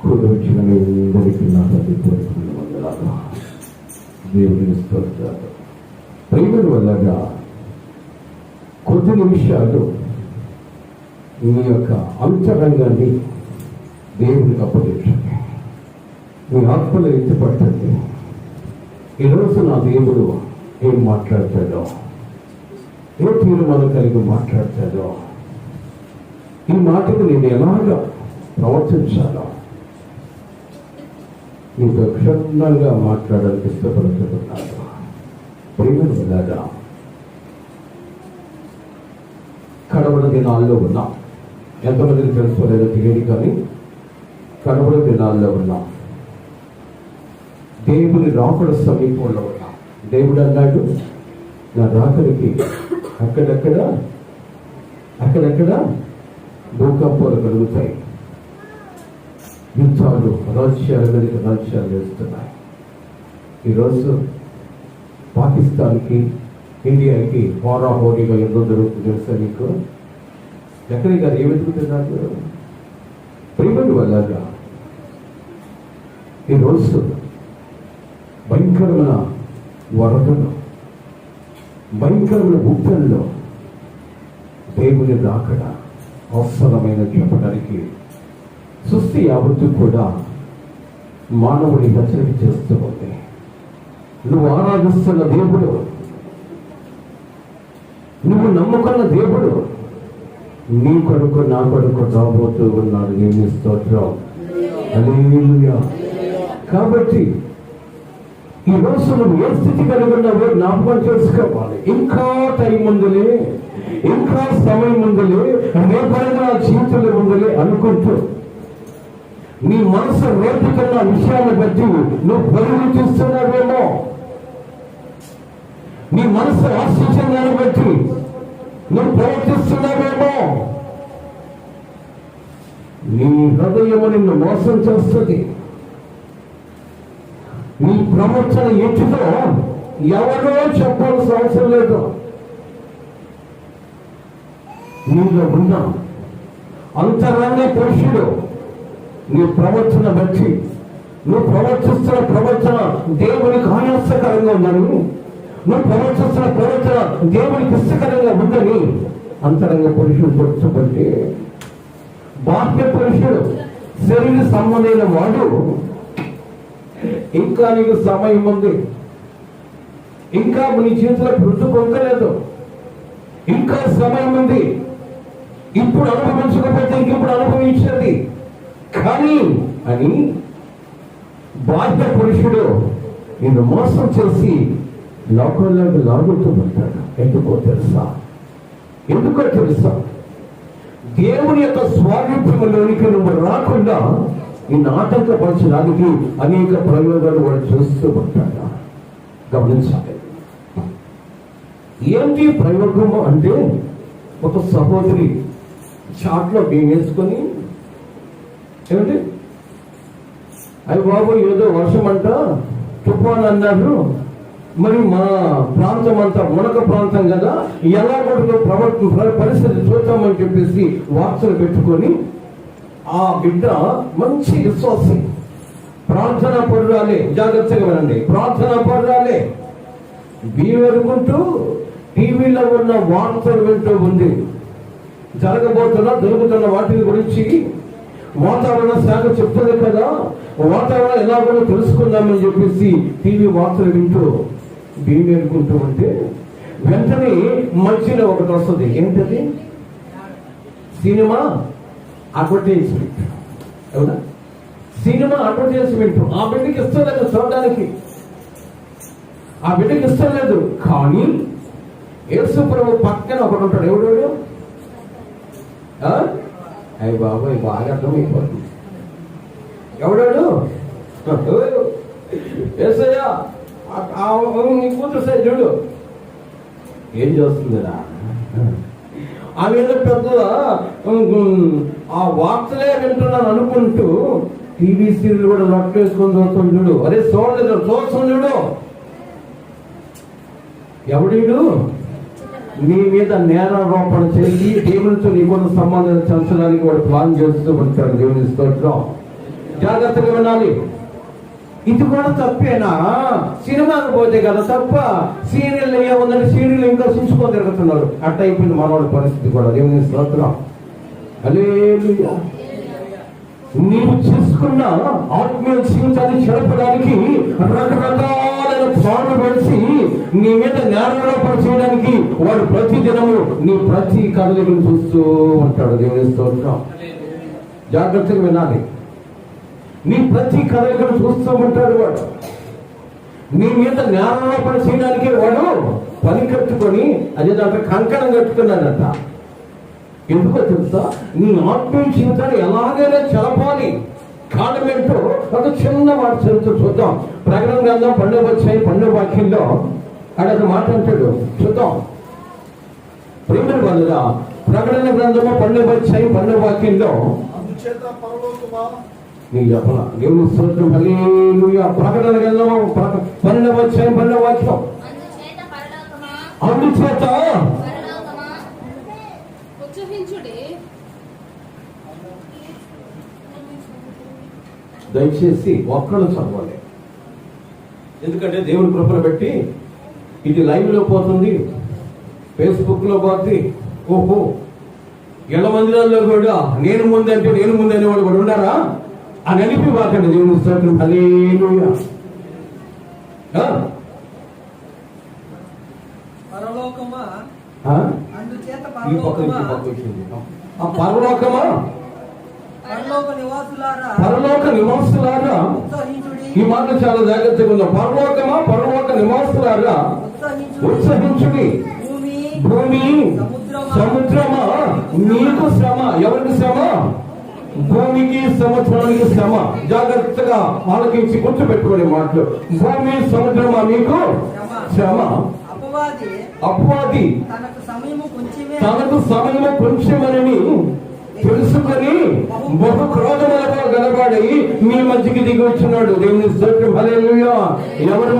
కూడి వచ్చిన మీ అందరికీ నా హృదయపూర్వకమైన వందనాలు. దేవుని స్తోత్రాలు. ప్రేమను వల్లగా కొద్ది నిమిషాలు మీ యొక్క అంతరంగాన్ని దేవునికి అప్పగించండి. మీ ఆత్మలో ఎత్తిపట్టండి. ఈరోజు నా దేవుడు ఏం మాట్లాడతాడో, ఏ తీర్మానం కలిగి మాట్లాడతాడో, ఈ మాటకు నేను ఎలాగా ప్రవర్తించాలో మీతో క్షుణ్ణంగా మాట్లాడడానికి ఇష్టపడుతున్నాను. ప్రేమను వల్లగా కడపడి దినాల్లో ఉన్నాం. ఎంతమందికి తెలుసుకోలేదో తెలియదు, కానీ కడపడి దినాల్లో ఉన్నాం. దేవుని రాకడ సమీపంలో ఉన్నాం. దేవుడు అన్నాడు, నా రాకడికి అక్కడెక్కడ భూకంపాలు కలుగుతాయి, యుద్ధాలు, రాజ్యాల మీదకి రాజ్యాలు వేస్తున్నాయి. ఈరోజు పాకిస్తాన్కి, ఇండియాకి హోరాహోరీగా యుద్ధం జరుగుతుంది. తెలుసా నీకు? ఎక్కడికి గారు ఏమి వెతుకుతున్నారు? ప్రేమను వల్లగా ఈరోజు భయంకరమైన వరదలు, భయంకరమైన ఉప్పల్లో దేవుని రాకడ అవసరమైన చెప్పడానికి సృష్టి యావత్తు కూడా మానవుడి హెచ్చరిక చేస్తూ ఉంది. నువ్వు ఆరాధిస్తున్న దేవుడు, నువ్వు నమ్ముకున్న దేవుడు నీ కొడుకు నా కొడుకు రాబోతూ ఉన్నాడు. నేను స్తోత్రం. హల్లెలూయా. కాబట్టి ఈ రోజు నువ్వు ఏ స్థితి కలిగి ఉన్నావో జ్ఞాపకం చేసుకోవాలి. ఇంకా టైం ఉందిలే, ఇంకా సమయం ఉందిలే, రేపైనా జీవితంలో ఉందిలే అనుకుంటూ నీ మనసు రేపుకున్న విషయాన్ని బట్టి నువ్వు పరుగులు చూస్తున్నావేమో, నీ మనసు ఆశించిన దాన్ని బట్టి నువ్వు ప్రవర్తిస్తున్నావేమో. నీ హృదయము నిన్ను మోసం చేస్తుంది. నీ ప్రవర్తన ఎట్టుతో ఎవరో చెప్పాల్సిన అవసరం లేదు. నీలో ఉన్న అంతరంగ పురుషుడు నీ ప్రవర్తన బట్టి, నువ్వు ప్రవర్తిస్తున్న ప్రవర్తన దేవునికి ఆయాసకరంగా ఉందని, నువ్వు ప్రవర్తిస్తున్న ప్రవర్తన దేవునికి ఇష్టకరంగా ఉందని అంతరంగ పురుషుడు గుర్తుపట్టి, బాహ్య పురుషుడు శరీర సంబంధమైన వాడు ఇంకా నీకు సమయం ఉంది, ఇంకా నీ చేతిలో పృథు పొందలేదు, ఇంకా సమయం ఉంది, ఇప్పుడు అనుభవించకపోతే ఇంకెప్పుడు అనుభవించేది కానీ అని బాహ్య పురుషుడు నిన్ను మోసం చేసి లోకంలోకి లాగుతూ ఉంటాడు. ఎందుకో తెలుసా? దేవుని యొక్క స్వారూప్యంలోనికి నువ్వు రాకుండా నిన్ను ఆటంకపరచడానికి అనేక ప్రయోగాలు వాడు చేస్తూ ఉంటాడు. గమనించాలి. ఏంటి ప్రయోగము అంటే, ఒక సహోదరి చాట్లో బియ్యం వేసుకొని, ఏమిటి అవి బాబు ఏదో వర్షం అంట, తుఫాన్ అన్నారు, మరి మా ప్రాంతం అంతా మునక ప్రాంతం కదా, ఎలా కూడా పరిస్థితి చూద్దామని చెప్పేసి వార్తలు పెట్టుకొని ఆ బిడ్డ మంచి విశ్వాసి, ప్రార్థన పరురాలే, జాగ్రత్తగా వినండి, ప్రార్థన పరురాలే, బీవెరుకుంటూ టీవీలో ఉన్న వార్తలు వింటూ ఉంది. జరుగుతున్న వాటి గురించి వాతావరణ శాఖ చెప్తుంది కదా, వాతావరణం ఎలా కూడా తెలుసుకుందామని చెప్పేసి టీవీ వార్తలు వింటూ బీవెరుకుంటూ ఉంటే వెంటనే మధ్యలో ఒకటి వస్తుంది. ఏంటది? Cinema advertisement. అవునా? Cinema advertisement. ఆ బిడ్డకి ఇష్టం లేదు చూడడానికి, ఆ బిడ్డకి ఇష్టం లేదు. కానీ యేసు ప్రభు పక్కన ఒకడు ఉంటాడు. ఎవడు? అయ్య బాబాయ్, బాగా అర్థమైపోతుంది. ఎవడాడు? యేసయ్యా, నీ కూతురు సై చూడు ఏం చేస్తుందిరా. ఆమె పెద్దగా ఆ వార్తలే వింటున్నాను అనుకుంటూ టీవీ సీరియల్ కూడా నొట్టేసుకొని చూస్తాం చూడు. అరే చూడలేదు, చూస్తాం చూడు. ఎవడీడు? నీ మీద నేరారోపణ చేసి దేవునితో నీకున్న సంబంధాలు చంచడానికి వాడు ప్లాన్ చేస్తూ ఉంటాడు. దేవుని స్తోత్రం. జాగ్రత్తగా వినాలి. ఇది కూడా తప్పేనా? సినిమాకు పోతే కదా తప్ప, సీరియల్ ఏముందంటే సీరియల్ ఇంకా చూసుకొని తిరుగుతున్నారు. అట్ట అయిపోయింది మనవాడి పరిస్థితి కూడా. దేవుని స్తోత్రం. హల్లెలూయా. నీవు చేసుకున్న ఆత్మీయ జీవితాన్ని చెడపడానికి రకరకాలైన ప్లాన్లు పెట్టి నీ మీద నేరారోపణ చేయడానికి వాడు ప్రతి దినము నీ ప్రతి కదలికను చూస్తూ ఉంటాడు. దేవుని స్తోత్రం. జాగ్రత్తగా వినాలి. నీ ప్రతి కదలికను చూస్తూ ఉంటాడు వాడు. నీ మీద నేరారోపణ చేయడానికి వాడు పని కట్టుకొని అదే దాంట్లో కంకణం కట్టుకున్నాడట. ఎందుకో తెలుసా? నీ ఆత్మీయ జీవితాన్ని ఎలాగైనా చెలపాలి. కారణం ఏంటో ఒక చిన్న మాట చరిత్ర చూద్దాం. ప్రకటన గ్రంథం 12 వాక్యంలో అక్కడ మాట అంటాడు. చూద్దాం. ప్రేమ వల్ల ప్రకటన గ్రంథము 12 వాక్యంలో నీ చెప్పన దేవుని స్తోత్రం. హల్లెలూయా. ప్రకటన గ్రంథము 12 వాక్యం. అందుచేత దయచేసి ఒక్కళ్ళు చదవాలి. ఎందుకంటే దేవుని కృపను బట్టి ఇది లైవ్ లో పోతుంది, ఫేస్బుక్ లో పోతుంది. ఓహో, ఇళ్ల మందిరాల్లో కూడా నేను ముందంటే నేను ముందనే వాళ్ళు కూడా ఉన్నారా అని అనిపి వాకండి. దేవుని స్తోత్రం. హల్లెలూయా. పరలోకమా, పరలోక నివాసులారా, ఈ మాట చాలా జాగ్రత్తగా ఉందా. పరలోక నివాసులారా ఉత్సహించుడి. భూమి సముద్రమా నీకు శ్రమ. ఎవరికి శ్రమ? భూమికి సముద్రానికి శ్రమ. జాగ్రత్తగా ఆలోచించి గుర్తుపెట్టుకునే మాటలు. భూమి సముద్రమా నీకు శ్రమ. అపవాది తనకు సమయము కొంచెమని తెలుసుకొని బహు క్రోధములతో గలవాడి మీ మధ్యకి దిగి వచ్చినాడు. దేవుని స్తోత్రం. హల్లెలూయా. ఎవరి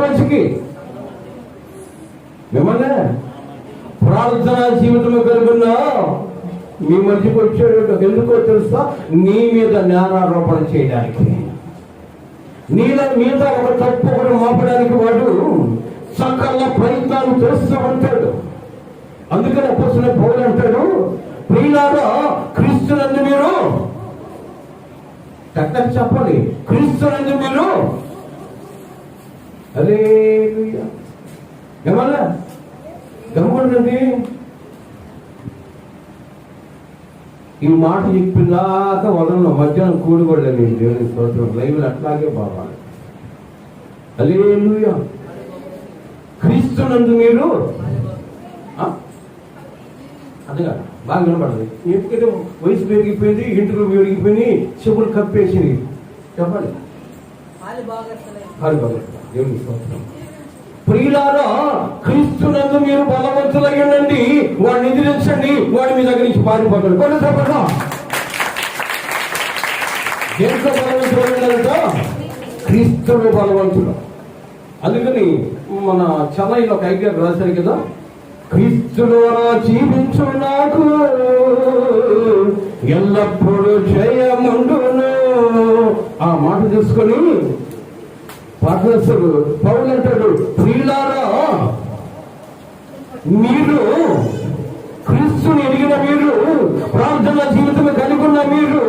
మధ్యకి? మిమ్మల్ని ప్రార్థనా జీవితం కలుగున్నా మీ మధ్యకి వచ్చాడు. ఎందుకో తెలుసా? నీ మీద నేరారోపణ చేయడానికి, నీ మీద ఒక తప్పు ఒకటి మోపడానికి వాడు సకల ప్రయత్నాలు చేస్తూ ఉంటాడు. అందుకని అపోస్తలుడైన పౌలు అంటాడు, ప్రియులారా క్రీస్తునందు మీరు చెప్పాలి. క్రీస్తునందు మీరు హల్లెలూయా. ఏమన్నా గమనండి. ఈ మాట చెప్పినాక వదలను. మధ్యాహ్నం కూడుకోలేదు. దేవుని స్తోత్రం. లైవ్ అట్లాగే బావాలి. హల్లెలూయా. క్రీస్తునందు మీరు అదేగా బాగా వినపడదు. ఎందుకంటే వయసు పెరిగిపోయింది, ఇంటిలో పెరిగిపోయి, చెవులు కప్పేసింది. చెప్పాలి. దేవుని స్తోత్రం. ప్రియులారా క్రీస్తునందు మీరు బలవంతులయ్యండి. వాడిని ఎదిరించండి. వాడి మీ దగ్గర నుంచి పారిపోతాడు. కొన్ని చెప్పండి. దేంట్లో బలవంతులయ్యాడంట? క్రీస్తుడు బలవంతుడు. అందుకని మన చెన్నైలో ఒక ఐక్యం రాశారు కదా, క్రీస్తు ద్వారా జీవించు నాకు ఎల్లప్పుడూ జయముండును. ఆ మాట తీసుకొని పాఠశాలు పౌలు అంటాడు, ప్రియులారా మీరు క్రీస్తుని ఎరిగిన మీరు, ప్రార్థన జీవితం కలిగి ఉన్న మీరు,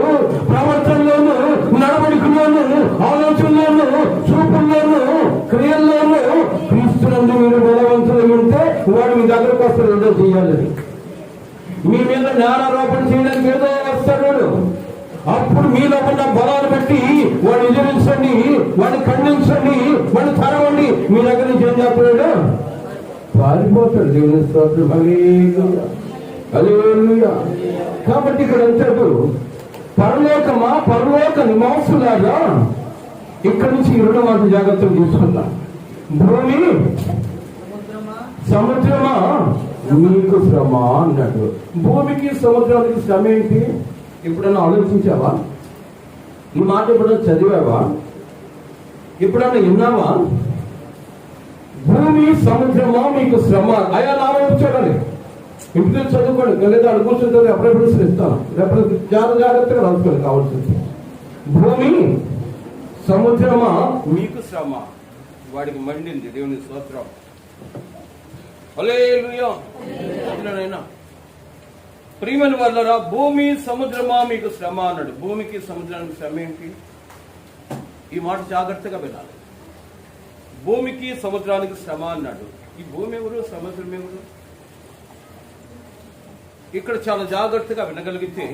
ప్రవర్తనలోను, నడవడికలోను, ఆలోచనలోను, చూపుల్లోను, క్రియల్లోను క్రీస్తునందు మీరు బలవంతులు ఉంటే వాడు మీ దగ్గరకు వస్తాడు. ఏదో చేయాలని, మీ మీద నేరారోపణ చేయడానికి ఏదో వస్తాడు. అప్పుడు మీలో ఉన్న బలాన్ని బట్టి వాడు ఎదిరించండి, వాడిని ఖండించండి, వాడిని తరవండి. మీ దగ్గర నుంచి ఏం చేస్తున్నాడు? పారిపోతాడు. దేవుని స్తోత్రం. హల్లెలూయా. హల్లెలూయా. కాబట్టి ఇక్కడ అంటాడు, పరలోకమా, పరలోక నివాసులాగా. ఇక్కడి నుంచి ఈ 2 మాటలు జాగ్రత్తలు తీసుకుందాం. భూమి సముద్రమా నీకు శ్రమ అన్నాడు. భూమికి సముద్రానికి శ్రమ ఏంటి? ఎప్పుడన్నా ఆలోచించావా? ఈ మాట ఎప్పుడన్నా చదివావా? ఎప్పుడన్నా విన్నావా? భూమి సముద్రమా మీకు శ్రమ. అయా నా వైపు చూడాలి. ఇంటికి చదువుకోండి, లేదా అడుగు కూర్చుంటే రెఫరెన్స్ ఇస్తాను. రెఫరెన్స్ జాగ్రత్తగా రాసుకోండి కావాల్సింది. భూమి సముద్రమా మీకు శ్రమ, వాడికి మండింది. దేవుని స్తోత్రం. హల్లెలూయా. ప్రియమైన వాళ్ళరా, భూమి సముద్రమా మీకు శ్రమ అన్నాడు. భూమికి సముద్రానికి శ్రమ ఏంటి? ఈ మాట జాగ్రత్తగా వినాలి. భూమికి సముద్రానికి శ్రమ అన్నాడు. ఈ భూమి ఎవరు, సముద్రం ఎవరు? ఇక్కడ చాలా జాగ్రత్తగా వినగలిగితే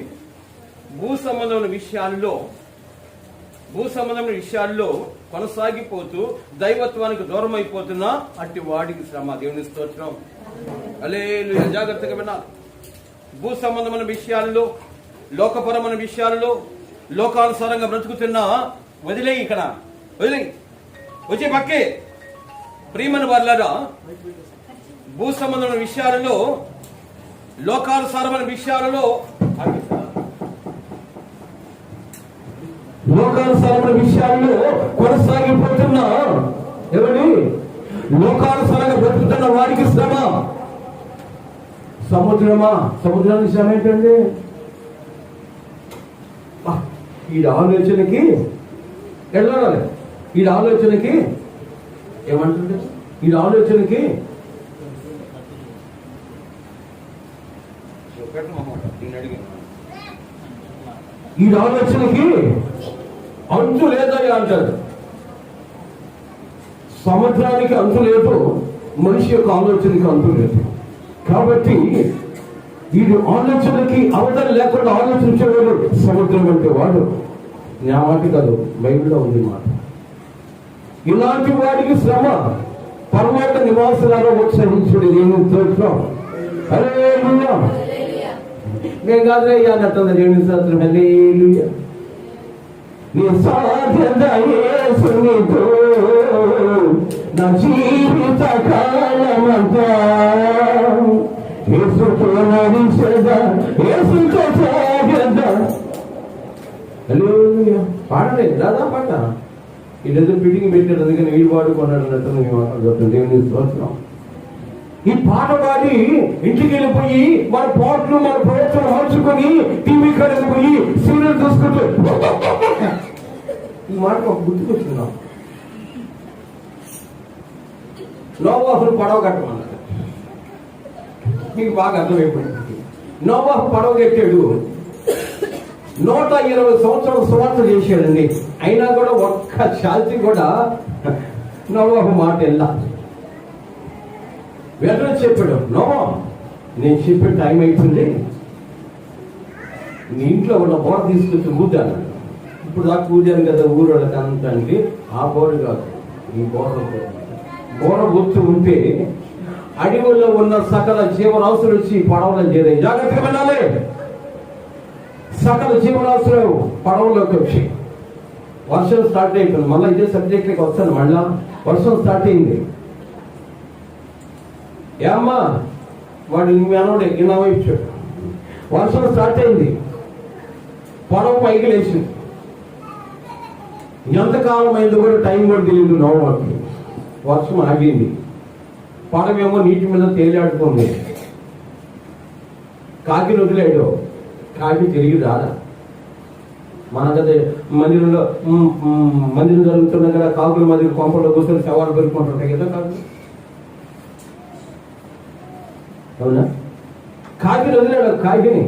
భూ సంబంధమైన విషయాల్లో కొనసాగిపోతూ దైవత్వానికి దూరం అయిపోతున్నా అట్టి వాడికి శ్రమ. దేవుని స్తోత్రం. హల్లెలూయా. జాగ్రత్తగా వినాలి. భూ సంబంధమైన విషయాల్లో, లోకపరమైన విషయాల్లో, లోకానుసారంగా బ్రతుకుతున్నా వదిలేయి. ఇక్కడ వదిలేయి, వచ్చే పక్కే. ప్రియమైన వాళ్ళరా, భూ సంబంధమైన విషయాలలో, లోకానుసారమైన విషయాలలో కొనసాగిపోతున్నా ఎవరి లోకానుసారంగా బ్రతుకుతున్న వారికి శ్రమ. సముద్రానికి శ్రమ ఏంటండి? ఈ ఆలోచనకి వెళ్ళాలి. ఈ ఆలోచనకి ఏమంటుంది? ఈ ఆలోచనకి అంతు లేదని అంటారు. సముద్రానికి అంతు లేదు, మనిషి యొక్క ఆలోచనకి అంతు లేదు. కాబట్టి ఈ ఆలోచనకి అవతల లేకుండా ఆలోచించేవాడు సముద్రం అంటే వాడు. నా మాట కాదు, బైబిల్లో ఉంది మాట. ఇలాంటి వాడికి శ్రమ. పరలోక నివాసులలో ఉత్సహించుడు. నేను తోచం. హల్లెలూయా. నేను కాదులే అన్నట్టుంది దేవుని స్తోత్రం. హల్లెలూయా. నీ సాధ్యత యేసునితో నా జీవిత కాలమంతా యేసుతో నడిచెదా, యేసుతో సాగెదా. హల్లెలూయా. పాడండి, దాదా పాట. వీళ్ళేదో ఫిట్టింగ్ పెట్టాడు, అందుకని వీడు పాడుకున్నాడు అన్నట్టు మేము మాట్లాడుతున్నాం. దేవుని స్తోత్రం. ఈ పాట పాడి ఇంటికి వెళ్ళిపోయి మన పాటలు, మన ప్రయత్నం మార్చుకొని టీవీ కాడికి పోయి సీరియల్ చూసుకుంటూ ఈ మాట మాకు గుర్తుకొచ్చుకున్నాం. నోవాహును పడవ కట్టమన్నాడు. మీకు బాగా అర్థమైపోయింది. నోవాహు పడవ కట్టాడు. 120 సంవత్సరాల సువార్త చేశాడండి. అయినా కూడా ఒక్క శాంతి కూడా నోవాహు మాట వెళ్ళా. వెంటనే చెప్పాడు, నోవా నేను చెప్పే టైం అవుతుంది, నీ ఇంట్లో ఉన్న బోర తీసుకొచ్చి ఊదాను. ఇప్పుడు దాకా ఊదాను కదా ఊరోళ్ళకి అంతానికి. ఆ బోరు కాదు, ఈ బోర గుర్తు ఉంటే అడవుల్లో ఉన్న సకల జీవరాశులు వచ్చి పడవలో చేరాయి. జాగ్రత్తగా వెళ్ళాలి. సకల జీవరాశులు పడవలోకి వచ్చి వర్షం స్టార్ట్ అయిపోయింది. మళ్ళీ ఇదే సబ్జెక్ట్కి వస్తాను. మళ్ళా వర్షం స్టార్ట్ అయింది. ఏమ్మా వాడు మనోడే ఇలా ఇచ్చాడు. వర్షం స్టార్ట్ అయింది. పడవ పైకి లేచింది. ఎంతకాలం అయింది కూడా టైం కూడా తెలియదు నోవాకి. వర్షం ఆగింది. పడవేమో నీటి మీద తేలియాడుతుంది. కాకిని వదిలేడు. కాకి తిరిగి రాదా? మనకదే మందిరం జరుగుతున్నా కదా, కాకుల మధ్య కొంపలో కూర్చొని సవాలు పెరుకుంటుంటాయి కదా కాకులు. అవునా? కాకిని వదిలేడు. కాకిని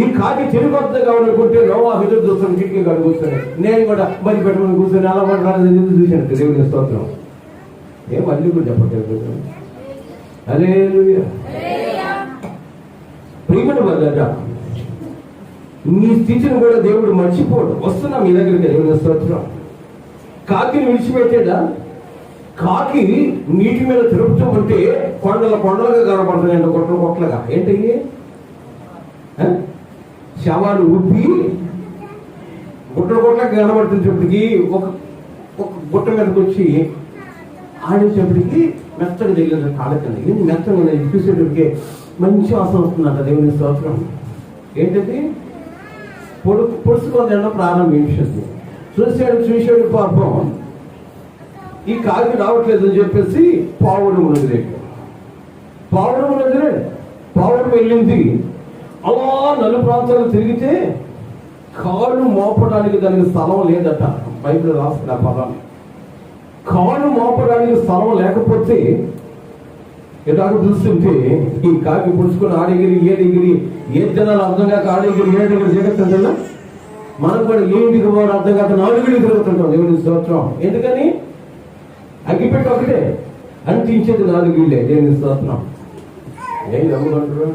ఈ కాకి తిరిగొద్ద కావాలనుకుంటే నోవాహు ఎదురు చూస్తాను, కిటికీ కాదు కూర్చొని. నేను కూడా బలి పెట్టుకుని కూర్చొని అలా పడాలని చూశాను. దేవుని స్తోత్రం. ఏం మళ్ళీ కూడా చెప్పట్లేదు. హల్లెలూయా. ప్రియమైన వాళ్ళరా, నీ స్థితిని కూడా దేవుడు మర్చిపోడు. వస్తున్నా మీ దగ్గరికి. దేవుని స్తోత్రం. కాకిని విడిచిపెట్టాడా? కాకి నీటి మీద తిరుగుతూ ఉంటే కొండలుగా కనబడుతున్నాయంట, కొట్లగా. ఏంటి శవాలు ఉప్పి కొట్లగా కనబడుతున్నప్పటికీ ఒక గుట్ట మీదకి వచ్చి ఆడించేప్పటికి మెత్తగా తగిలిన కాళ్ళకండి. ఏంటి మెత్తగా చూసేటప్పటికి మంచి వాసన వస్తుందంట. దేవుని స్తోత్రం. ఏంటది? పొడుచుకొని తినడం ప్రారంభించింది. చూసాడు పాపం ఈ కాకి రావట్లేదు అని చెప్పేసి పావురమును వదిలేడు. పావురం వెళ్ళింది. అలా నలు ప్రాంతాలు తిరిగితే కాళ్ళు మోపడానికి దానికి స్థలం లేదట. బైబిల్ రాసిన పదాన్ని కాళ్ళు మోపడానికి స్థలం లేకపోతే ఇలాగ చూస్తుంటే ఈ కాకి పుడుచుకుని ఆడగిరి ఏడిగిరి ఏ జనాలు అర్థం కాక ఆడగిరి ఏడిగిరి జగత్తుందా. మనం కూడా ఏంటికి వాడు అర్థం కాక నాలుగుడికి తిరుగుతుంటాం. దేవుని స్తోత్రం. ఎందుకని అగ్గిపెట్టి ఒకటే అంటించేది నాలుగిళ్ళే. దేవుని స్తోత్రం. ఏం నమ్ముకుంటారు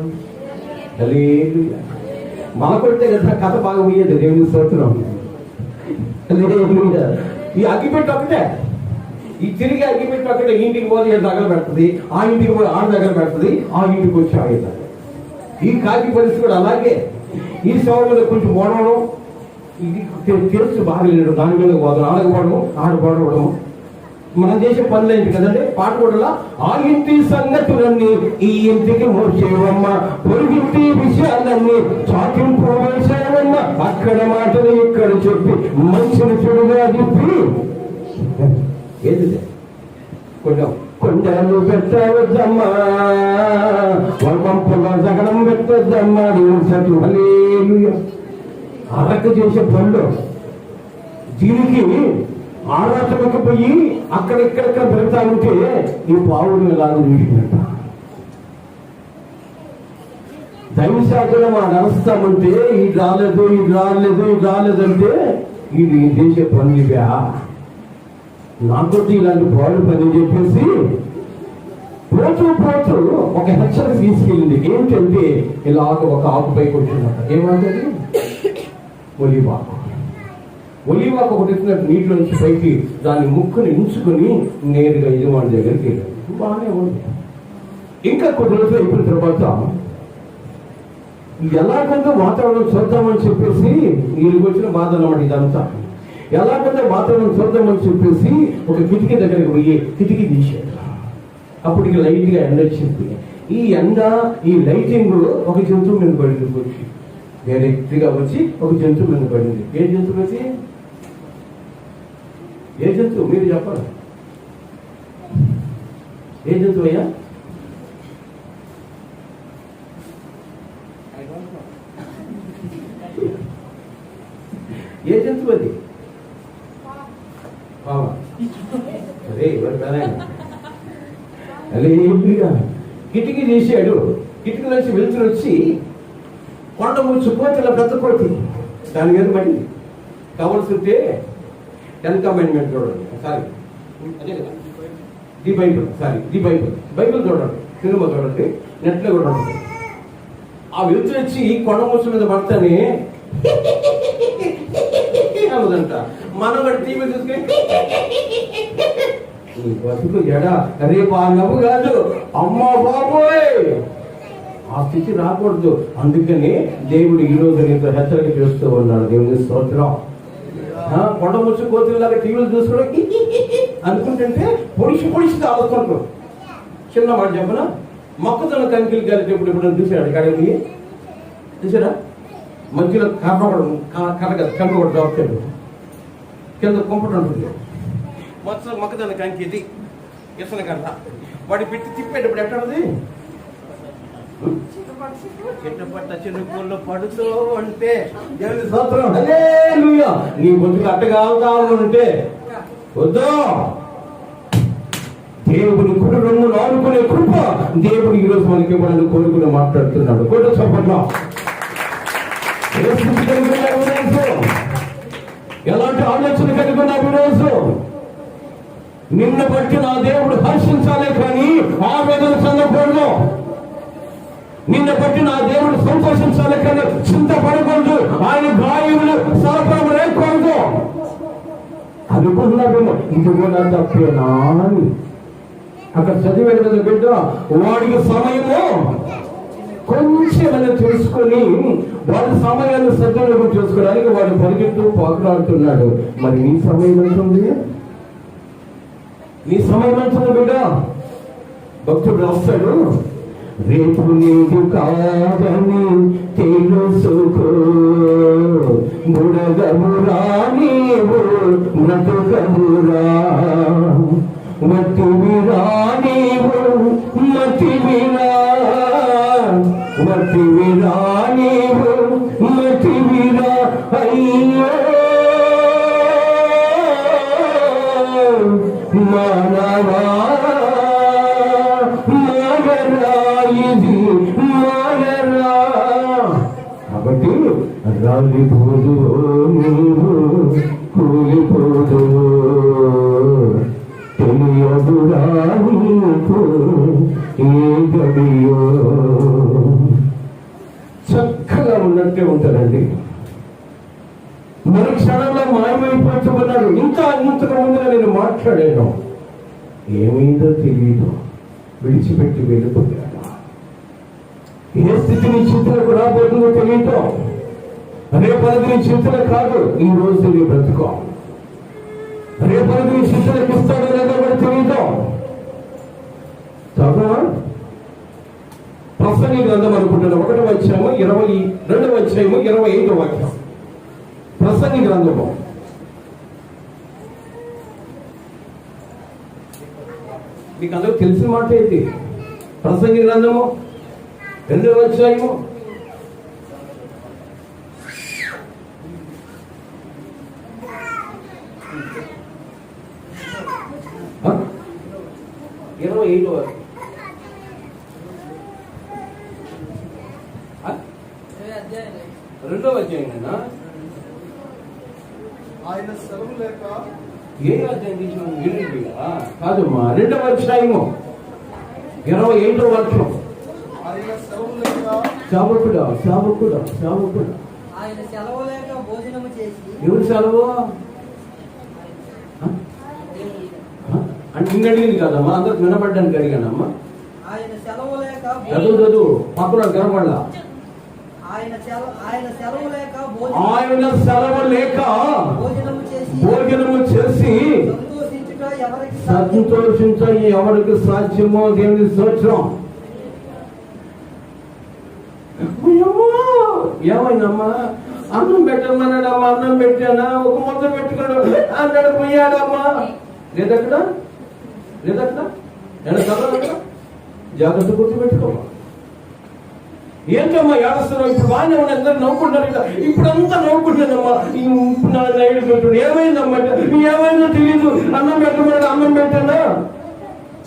మనకొడితే కదా కథ బాగా పోయేది. దేవుని స్తోత్రం. ఈ అగ్గిపెట్టి ఒకటే, ఈ తిరిగి అగ్గిపెట్టి ఒకటే. ఇంటికి పోతే దగ్గర పెడుతుంది, ఆ ఇంటికి పోయి ఆడ దగ్గర పెడుతుంది, ఆ ఇంటికి వచ్చి ఆడే దగ్గర. ఈ కాకి పరిస్థితి కూడా అలాగే. ఈ సౌకర్యం కొంచెం ఓడవడం, ఇది తెలుసు బాగలేడు, దాని మీద పోవడం, ఆడకపోవడం, ఆడపోవడం. మనం చేసే పనులు ఏంటి కదండి, పాట కూడా ఆ ఇంటి సంగతులన్నీ ఈ ఇంటికి మోసేవమ్మ, పొరుగింటి విషయాలన్నీ చాటింపు వేసావమ్మ, అక్కడ మాటలు ఇక్కడ చెప్పి మంచిని చెడుగా చెప్పి ఏది కొండలు పెట్టవద్దమ్మా, వంపంపుల జగడం పెట్టద్దమ్మా. అరక చేసే పనులు దీనికి ఆరాటకు పోయి అక్కడెక్కడెక్కడ పెడతా ఉంటే ఈ పావుని ఎలాగో చూసినట్ట. దైవ శాఖలో మా నడుస్తామంటే ఇది రాలేదు, ఇది రాలేదు, ఇది రాలేదంటే ఇది చేసే పని ఇవా నాతో ఇలాంటి పాడు పని చెప్పేసి పోతూ పోతూ ఒక హెచ్చరిక తీసుకెళ్ళింది. ఏంటంటే ఇలాగ ఒక ఆకుపైకి వచ్చిందట. ఏమంటది? ఒలివాకు. ఒలివాకు ఒకటి ఇచ్చినట్టు నీటిలో నుంచి పైకి దాని ముక్కుని ఉంచుకొని నేరుగా యజమాని దగ్గరికి వెళ్ళాడు. బాగానే ఉంది. ఇంకా కొన్ని రోజులు అయిపోయిన తర్వాత ఎలాగంటే వాతావరణం చూద్దామని చెప్పేసి వీళ్ళకి వచ్చిన బాధ అన్నమాట ఇదంతా. ఎలాగంటే వాతావరణం చూద్దామని చెప్పేసి ఒక కిటికీ దగ్గరికి పోయి కిటికీ తీసాడు. అప్పుడు ఇక లైట్ గా ఎండ వచ్చింది. ఈ ఎండ, ఈ లైటింగ్ ఒక జంతువు మీద పడింది. వచ్చి డైరెక్ట్ గా వచ్చి ఒక జంతువు మీద పడింది. ఏ జంతువు అది? ఏ జంతువు మీరు చెప్పాలి? ఏ జంతువు అయ్యా? ఏ జంతువు అది? అరే కిటికీ తీసాడు. కిటికీ నుంచి వెళ్తురు వచ్చి కొండ ముచ్చిపోతే ఇలా పెద్ద కొడుకు దాని మీద పడింది. కావాల్సింటే 10th Commandment చూడండి. సారీ అదే కదా, ది బైబిల్ చూడండి, సినిమా చూడండి, నెట్లో కూడా ఉంటుంది. ఆ వెళ్తురు వచ్చి కొండ ముచ్చు మీద పడతానే అవదంట. మనం కూడా టీవీ చూసుకుని బతుకు ఎడా రేపు ఆ నవ్వు కాదు, అమ్మా బాబోయ్ ఆ స్థితి రాకూడదు. అందుకని దేవుడు ఈ రోజు నీతో హెచ్చరిక చేస్తూ ఉన్నాడు. దేవుని స్తోత్రం. కొండ ముచ్చు కోతులాగా టీవీలు చూసుకోవడం అనుకుంటుంటే పొడిచి ఆలోచనలు. చిన్న మాట చెప్పన, మొక్కజొన్న కంకిలు కలిపేప్పుడు ఇప్పుడు చూసాడు కడకి చూసారా? మధ్యలో కర్ర కూడా దొరుకుతాడు, కింద కుంపట ఉంటుంది. మొత్తం మొక్కజొన్న కంకి ఇది ఇసన కర్ర వాడి పెట్టి తిప్పేటప్పుడు ఎట్టది చిట్టపట్ట చిన్నపూల్లో పడుతూ ఉంటే నీ బొద్దుకు అట్టగాలుంటే వద్దు. దేవుని కుటుంబం ఆడుకునే కృప దేవుడు ఈరోజు మనకి మనల్ని కోరుకుని మాట్లాడుతున్నాడు. కొట్ట చప్పట్లో ఎలాంటి ఆలోచన కలిగిన ఈరోజు నిన్ను బట్టి నా దేవుడు హర్షించాలే కానీ ఆవేదన చెందకూడదు. నిన్ను బట్టి నా దేవుడు సంతోషించాలి కానీ చింతపడకూడదు. ఆయన గాయములు సరఫరం లేకూడదు. అనుకున్నాడేమో ఇది కూడా తప్పేనా అని అక్కడ చదివే కదా బిడ్డ. వాడికి సమయము కొంచెం తెలుసుకొని వాడి సమయాన్ని సద్వినియోగం చేసుకోవడానికి వాడు పరిగెత్తు పాకులాడుతున్నాడు. మరి నీ సమయం ఎంతుంది? నీ సమయం ఎంతుంది బిడ్డ? భక్తుడు రాస్తాడు, రేపు నీకు కాదని తెలుసుకో, బుడగమురా నీవు బ్రతుకమురా, మట్టివిరా నీవు మట్టివిరా, మతివిరా నీవు మతివిరా అయ్యో మానవా మాగరా ఇది మాగరా. కాబట్టి రాలిపోదు నీవు కూలిపోదు తెలియదురా నీకు ఏ గడియో. చక్కగా ఉన్నట్టే ఉంటారండి, మరి క్షణంలో మాయమైపోతున్నాడు. ఇంతకు ముందుగా నేను మాట్లాడాను, ఏమైందో తెలియదు, విడిచిపెట్టి వెళ్ళిపోయాడు. ఏ స్థితి నీ చేతులకు రాబోతుందో తెలియదు. రేపటి నీ చేతులకు కాదు, ఈ రోజు నీ బ్రతుకో. రేపటి నీ చేతులకు ఇస్తాడో లేదో కూడా తెలియదు. చదవా ప్రసంగి గ్రంథం అనుకుంటున్నాను, 1వ అధ్యాయము 22వ అధ్యాయము 25వ వాక్యం. ప్రసంగి గ్రంథము మీకు అందరూ తెలిసిన మాట ఏంటి? ప్రసంగి గ్రంథము 2వ అధ్యాయము 25వ వాక్యం. 2వ అధ్యాయం ఆయన సెలవు లేక ఏ అధ్యాయం తీసుకున్నా కాదమ్మా, 2వ అధ్యాయము 25వ వాక్యం. ఆయన సెలవు లేక సావకుడా ఆయన సెలవు లేక భోజనము చేసి. ఎవరు సెలవు అంటే నిన్ను అడిగింది కాదమ్మా, అందరికి వినపడ్డానికి అడిగానమ్మా. ఆయన సెలవు లేక చదువు పక్కన కనపడలా. ఆయన సెలవు లేక భోజనము చేసి సంతోషించ ఎవరికి సాధ్యమో దేవుని స్తోత్రం. ఏమైందమ్మా? అన్నం పెట్టమన్నాడమ్మా, అన్నం పెట్టానా, ఒక ముద్ద పెట్టుకున్నాడు అన్నాడు, పోయాడమ్మా. లేదక్కడ జాగ్రత్త గుర్తుపెట్టుకోమా. ఏంటమ్మా ఏడుస్తున్నావు? ఇప్పుడు బాగానే ఉన్న అందరూ నవ్వుకుంటారు కదా, ఇప్పుడంతా నవ్వుకుంటానమ్మా. నా నైడు పెట్టాడు, ఏమైందమ్మా? ఏమైందో తెలియదు. అన్నం పెట్టమన్నాడు, అన్నం పెట్టానా,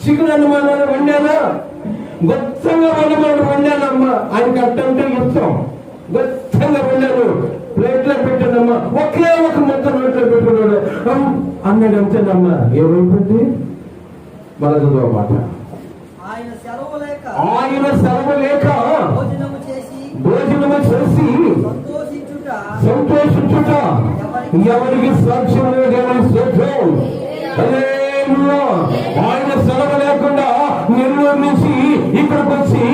చికెన్ అన్నమానాడు వండానా, గొప్పంగా వండానమ్మా. ఆయనకి అట్టంటే ఇస్తాం, గొప్పంగా వండాను, ప్లేట్లో పెట్టానమ్మా, ఒకే ఒక మొత్తం నోట్లో పెట్టుకున్నాడు అన్నాడు. అంతేనమ్మా. ఏమైపోయింది? బలగదు మాట. ఆయన సెలవు లేక భోజనము చేసి సంతోషించుట ఎవరికి సాక్ష్యం లేదని స్తోత్రం. ఆయన సెలవు లేకుండా నెల్లూరు నుంచి ఇక్కడికి వచ్చి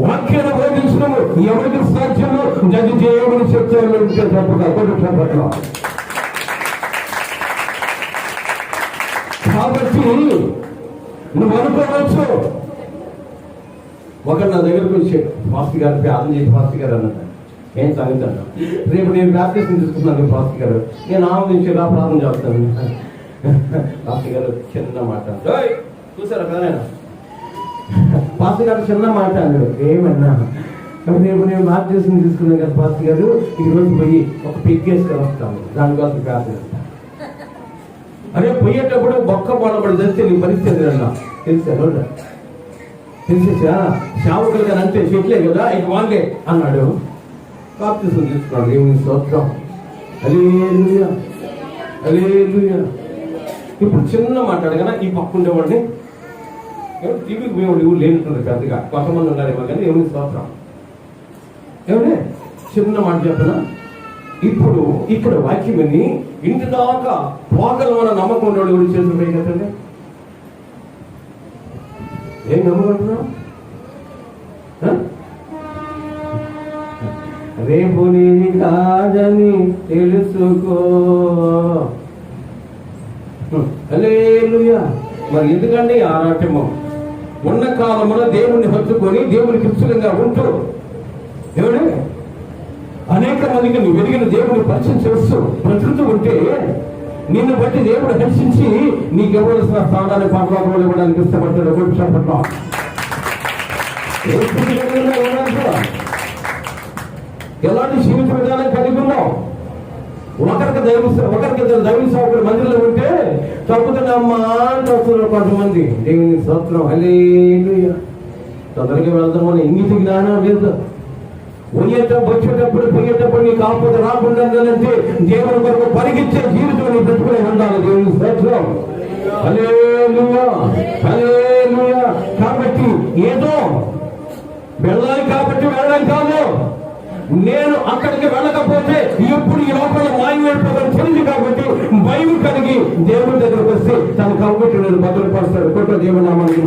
వాక్యాన్ని బోధించడం ఎవరికి సాక్ష్యము? గది దేవుని చెప్తాను చెప్పగా. కాబట్టి నువ్వు అనుకోవచ్చు. ఒకరు నా దగ్గరకు వచ్చాడు, పాస్టర్ గారు ప్రార్థన చేసి పాస్టర్ గారు అన్నాడు, ఏం సాగుతాను రేపు నేను ప్రాక్టీస్ తీసుకున్నాను పాస్టర్ గారు, నేను ఆనందించేలా ప్రార్థన చేస్తాను. పాస్టర్ గారు చిన్న మాట చూసారా కదా, పాస్టర్ గారు చిన్న మాట అన్నాడు. ఏమన్నా? రేపు నేను ప్రాక్టీస్ తీసుకున్నాను కదా పాస్టర్ గారు, ఈరోజు పోయి ఒక పిగ్గేసుకొని వస్తాను, దానికోసం ప్రార్థన. అరే పోయేటప్పుడు బొక్క పొడబడి తెస్తే నీ పరిస్థితి అన్నా తెలిసేసా? సేవకులు కానీ అంతే చెట్లే కదా, ఇక వాళ్ళే అన్నాడు. బాప్తిసం తీసుకున్నాడు. దేవుని స్తోత్రం. హల్లెలూయా హల్లెలూయా. ఇప్పుడు చిన్న మాట్లాడు కదా, ఈ పక్క ఉండేవాడిని టీవీకి పోయేవాడు ఎవరు లేనుంటుంది పెద్దగా, కొంతమంది ఉన్నారేమో కానీ దేవుని స్తోత్రం. ఏమంటే చిన్న మాట చెప్పనా? ఇప్పుడు వాక్యం విని ఇంటి దాకా పోగలం అన్న నమ్మకం ఉండేవాడు ఎవరు చేతులు కదండి? ఏం నమ్మకంటున్నావు? రేపు నీది కాదని తెలుసుకో. హల్లెలూయా. మరి ఎందుకండి ఆరాటము? ఉన్న కాలంలో దేవుణ్ణి హత్తుకొని దేవునికి ఇష్టంగా ఉంటూ ఏమండి అనేక మందికి నువ్వు వెలిగిన దేవుని పరిచయం చేస్తూ బ్రతుకుతూ ఉంటే నిన్ను బట్టి దేవుడు హర్షించి నీకు ఇవ్వవలసిన స్థానాన్ని పాపలు ఇవ్వడానికి ఇష్టపడ్డాడు. చెప్పట్లా ఏ స్థితి కలిగి ఉన్నాం ఎవరంతా? ఎలాంటి జీవిత విధానం కలిగి ఉన్నాం? ఒకరికి దైవ సేవకుడు మందిరంలో ఉంటే తప్పుతున్నామ్మా అని వస్తున్నారు కొంతమంది. దేవుని స్తోత్రం, హల్లెలూయా. తొందరగా వెళ్తామని ఇంగిత జ్ఞానం లేదు. పోయేటప్పుడు నీ కాకపోతే రాకుండా అంటే దేవుని కొరకు పరిగెత్తే జీవితం నీ బ్రతుకునే ఉండాలి. దేవుని స్తోత్రం, హల్లెలూయా, హల్లెలూయా. కాబట్టి ఏదో వెళ్ళాలి కాబట్టి వెళ్ళడం కాదు, నేను అక్కడికి వెళ్ళకపోతే ఎప్పుడు ఈ లోపల మాయమైపోతాను తెలియదు కాబట్టి భయం కలిగి దేవుని దగ్గరకు వస్తే తన కాబట్టి నేను భద్రపరుస్తాడు. కొట్ట దేవుని నామానికి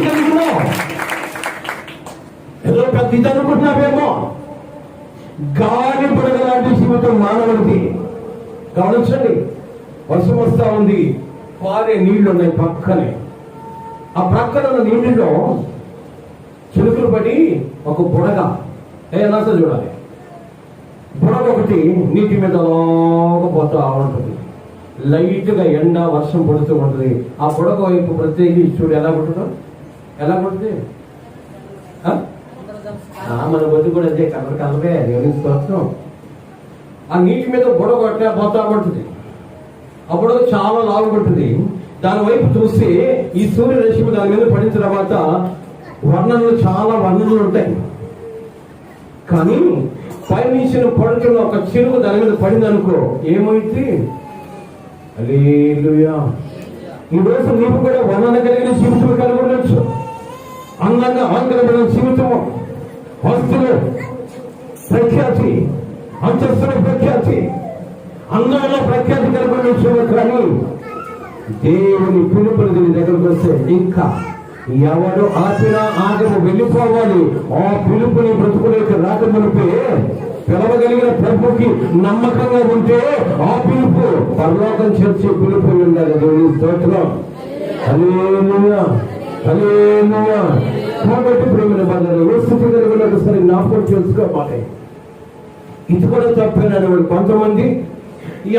కలిగినాం. ఏదో పెద్ద ఇది అనుకుంటున్నావేమో. గాలి పడగ లాంటి జీవితం మానవుడిది. గమనించండి, వర్షం వస్తా ఉంది, పారే నీళ్లు ఉన్నాయి పక్కనే. ఆ ప్రక్కన ఉన్న నీళ్ళలో చిలుకలు పడి ఒక బుడగ ఏనా చూడాలి. బుడగ ఒకటి నీటి మీద పోతా ఉంటుంది. లైట్ గా ఎండ వర్షం పడుతూ ఉంటుంది. ఆ బుడగ వైపు ప్రత్యేకి చూడు ఎలా పుట్టడం, ఎలా పుడుతుంది. మన బొద్దు కూడా అదే కలవే దేవుని స్తోత్రం. ఆ నీటి మీద బుడగ పోతా ఉంటుంది. ఆ బుడగ చాలా లావుకుంటుంది. దాని వైపు చూస్తే ఈ సూర్యరశ్మి దాని మీద పడిన తర్వాత వర్ణనలు చాలా వర్ణనలు ఉంటాయి. కానీ పైనుంచిన పడుతున్న ఒక చిరుగు దాని మీద పడింది అనుకో, ఏమైంది? హల్లెలూయా. ఈ రోజు నీవు కూడా వర్ణన కలిగిన జీవితం కలిగి ఉండొచ్చు. అందంగా ఆంకరమైన జీవితము, వస్తువులు ప్రఖ్యాతి, అంతస్తుల ప్రఖ్యాతి, అందంలో ప్రఖ్యాతి కలిగి ఉండొచ్చు. కానీ దేవుని పిలుపులు దీని దగ్గరకు వస్తే ఇంకా ఎవరు ఆపినా ఆగము వెళ్ళిపోవాలి. ఆ పిలుపుని బ్రతుకులోకి రాకమునిపే పిలవగలిగిన ప్రభుకి నమ్మకంగా ఉంటే ఆ పిలుపు పరలోకం చేర్చే పిలుపు ఉండాలి. దేవుని స్తోత్రం, హల్లెలూయా, హల్లెలూయా. కాబట్టి ప్రేమ బంధాలు ఏ స్థితి కలిగిన ఒకసారి జ్ఞాపకం చేసుకోవాలి. ఇది కూడా తప్పేనని కొంతమంది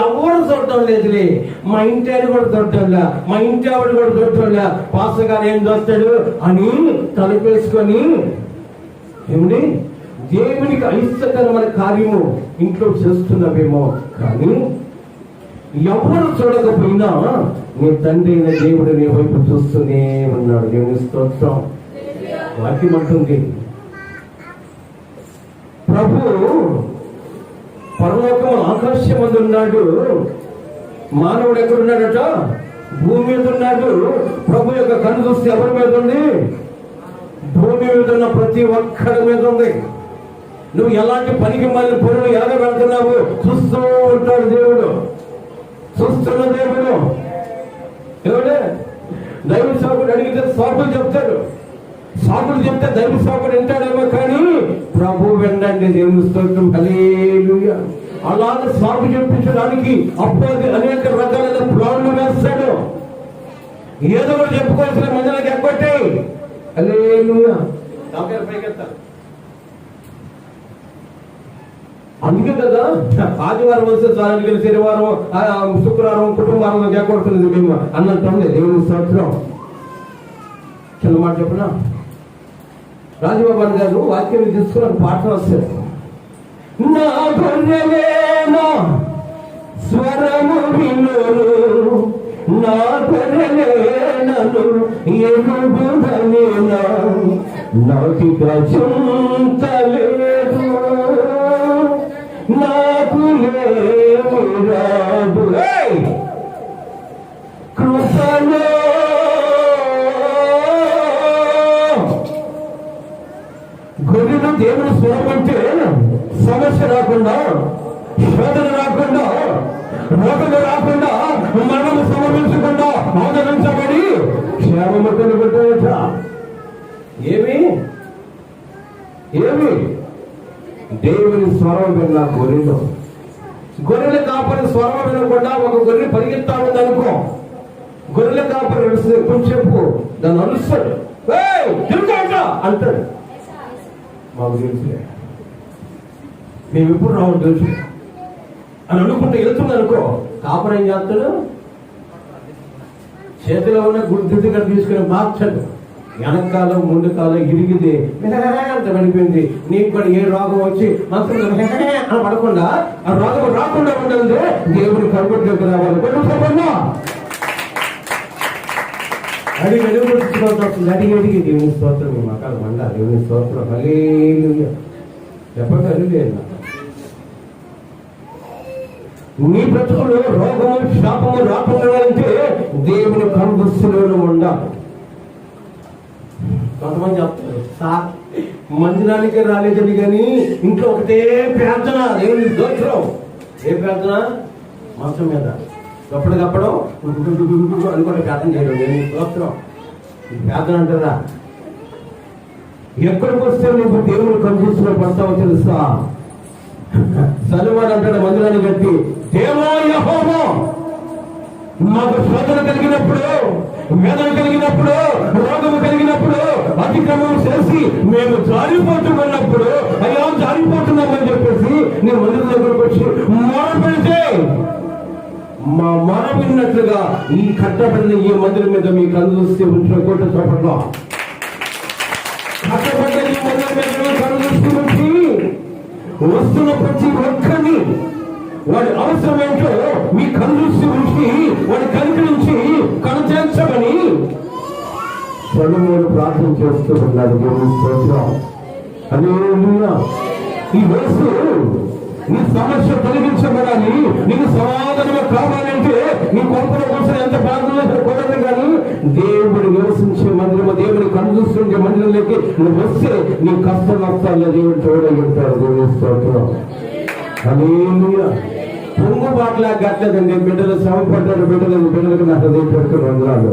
ఎవరు చూడటం లేదులే, మా ఇంటి ఆయన కూడా చూడటంలా, మా ఇంటి ఆవిడ కూడా చూడటంలా, పాస్టర్ గారు ఏం చూస్తాడు అని తలపేసుకొని ఏమిటి దేవునికి అయిష్టకరమైన కార్యము ఇంట్లో చేస్తున్నావేమో. కానీ ఎవరు చూడకపోయినా నీ తండ్రి అయిన దేవుడు నీ వైపు చూస్తూనే ఉన్నాడు. దేవుని స్తోత్రం. వాక్యం అంటుంది, ప్రభు పరలోకం ఆకాశం మందు ఉన్నాడు, మానవుడు ఎక్కడున్నాడట? భూమి మీద ఉన్నాడు. ప్రభు యొక్క కన్ను చూస్తే ఎవరి మీద ఉంది? భూమి మీద ఉన్న ప్రతి ఒక్కడి మీద ఉంది. నువ్వు ఎలాంటి పనికి మళ్ళీ పనులు ఎలాగ వెళ్తున్నావు చూస్తూ ఉంటాడు దేవుడు, చూస్తున్న దేవుడు. ఎవడే దైవ సేవకుడు అడిగితే సాకులు చెప్తాడు. సాకులు చెప్తే దైవ సేవకుడు వింటాడేమో, కానీ ప్రభు వినండి. దేవుని స్తోత్రం, హల్లెలూయా. అలాగే సాకు చెప్పించడానికి అప్పటి అనేక రకాలైన ప్లాన్లు వేస్తాడు. ఏదో ఒకటి చెప్పుకోవాల్సిన మందులకు ఎక్కొట్టాయి. హల్లెలూయా. పైకెత్తారు. అందుకే కదా ఆదివారం వస్తే చాలని శనివారం శుక్రవారం కుటుంబాలను ఎక్కడుతుంది మేము అన్నట్టు దేవుని స్తోత్రం. చిన్న మాట చెప్పిన రాజబాబు గారు వాక్యం తీసుకుని పాట వస్తారు. నా గొర్రెలేనా స్వరము వినును, నా గొర్రెలేనను ఎరుగుదనేనా, నాకిగా చింతలేదు, నాకు లేము రాదు కృపలో. గొర్రెలు దేవుని స్వరం అంటే సమస్య రాకుండా, శోధన రాకుండా, రోగలు రాకుండా, మరణము సంభవించకుండా ఆదరించబడి క్షేమము కలుగుతాయట. ఏమి దేవుని స్వరం విన్న గొర్రెలు. గొర్రెల కాపరి స్వరం వినకుండా ఒక గొర్రె పరిగెత్తా ఉందనుకో, గొర్రెల కాపరి కొంచెంసేపు దాన్ని అరుస్తాడు, అంటాడు. మాకు తెలుసులే, మేము ఎప్పుడు రావడం తెలుసు అని అనుకుంటే వెళ్తుంది అనుకో, కాపరి ఏం చేస్తాడు? చేతిలో ఉన్న గుడ్డు తీసుకుని మార్చాడు. వెనకాల ముందు కాలం ఇరిగితే అంత పడిపోయింది. నీకు కూడా ఏ రోగం వచ్చి మనసు అని పడకుండా ఆ రోగం రాకుండా ఉండాలంటే దేవుని కనుగొట్టుకు రావాలి. అడిగి అడిగి దేవుని స్తోత్రం, మీ మకాలు మండ దేవుని స్తోత్రం. హల్లెలూయా. చెప్పగలిగే నీ బ్రతుకులు రోగము శాపము రాకుండా అంటే దేవుని కనుదృష్టిలో ఉండాలి. కొంతమంది చెప్తారు, సార్ మందిరానికే రాలేదని కానీ ఇంట్లో ఒకటే ప్రార్థన, దేవుని స్తోత్రం. ఏ ప్రార్థన? మంచం మీద కప్పడం అనుకుంటే ప్రార్థన చేయడం దేవుని స్తోత్రం. ప్రార్థన అంటారా? ఎక్కడికి వస్తే నువ్వు దేవుని కనుదృష్టిలో పడతావో తెలుసా? సలువాడు అంటాడు మందిరాన్ని కట్టి, దేవో యెహోవా మాకు శోధన కలిగినప్పుడు, వేదన కలిగినప్పుడు, రోగము కలిగినప్పుడు, అతిక్రమం చేసి మేము జారిపోతున్నప్పుడు, అయ్యా జారిపోతున్నామని చెప్పేసి నేను మందిరం దగ్గరకు వచ్చి మొర పెడితే మా మొర విన్నట్లుగా ఈ కట్టబడిన ఈ మందిరం మీద మీ కన్ను చూస్తే ఉంచిన కోట చోపట్లో కట్టబడ్డ ఈ మందిరం మీద కన్ను చూస్తూ ఉంచి వస్తున్న ప్రతి ఒక్కరిని వాడి అవసరం ఏంటో మీ కన్నుసి ఉంచి వాడి కనికరించి కనుచేర్చమని సొలొమోను ప్రార్థన చేస్తూ ఉన్నాడు. దేవుని స్తోత్రం. హల్లెలూయా. ఈ వయసు నీ సమస్య తొలగించబడాలి, నీకు సమాధానం కావాలంటే నీ కొంపలో కోసం ఎంత ప్రార్థన కూడదు. కానీ దేవుడు నివసించే మందిరము, దేవుని కనుదృష్టించే మందిరంలోకి నువ్వు వస్తే నీ కష్ట నష్టాల్లో దేవుడు తోడై ఉంటాడు. దేవుని స్తోత్రం. హల్లెలూయా. పొంగు బాట్లా గట్లేదండి. బిడ్డలు శ్రమ పడ్డారు, బిడ్డలకు నా హృదయం పెడుతున్న వందనాలు.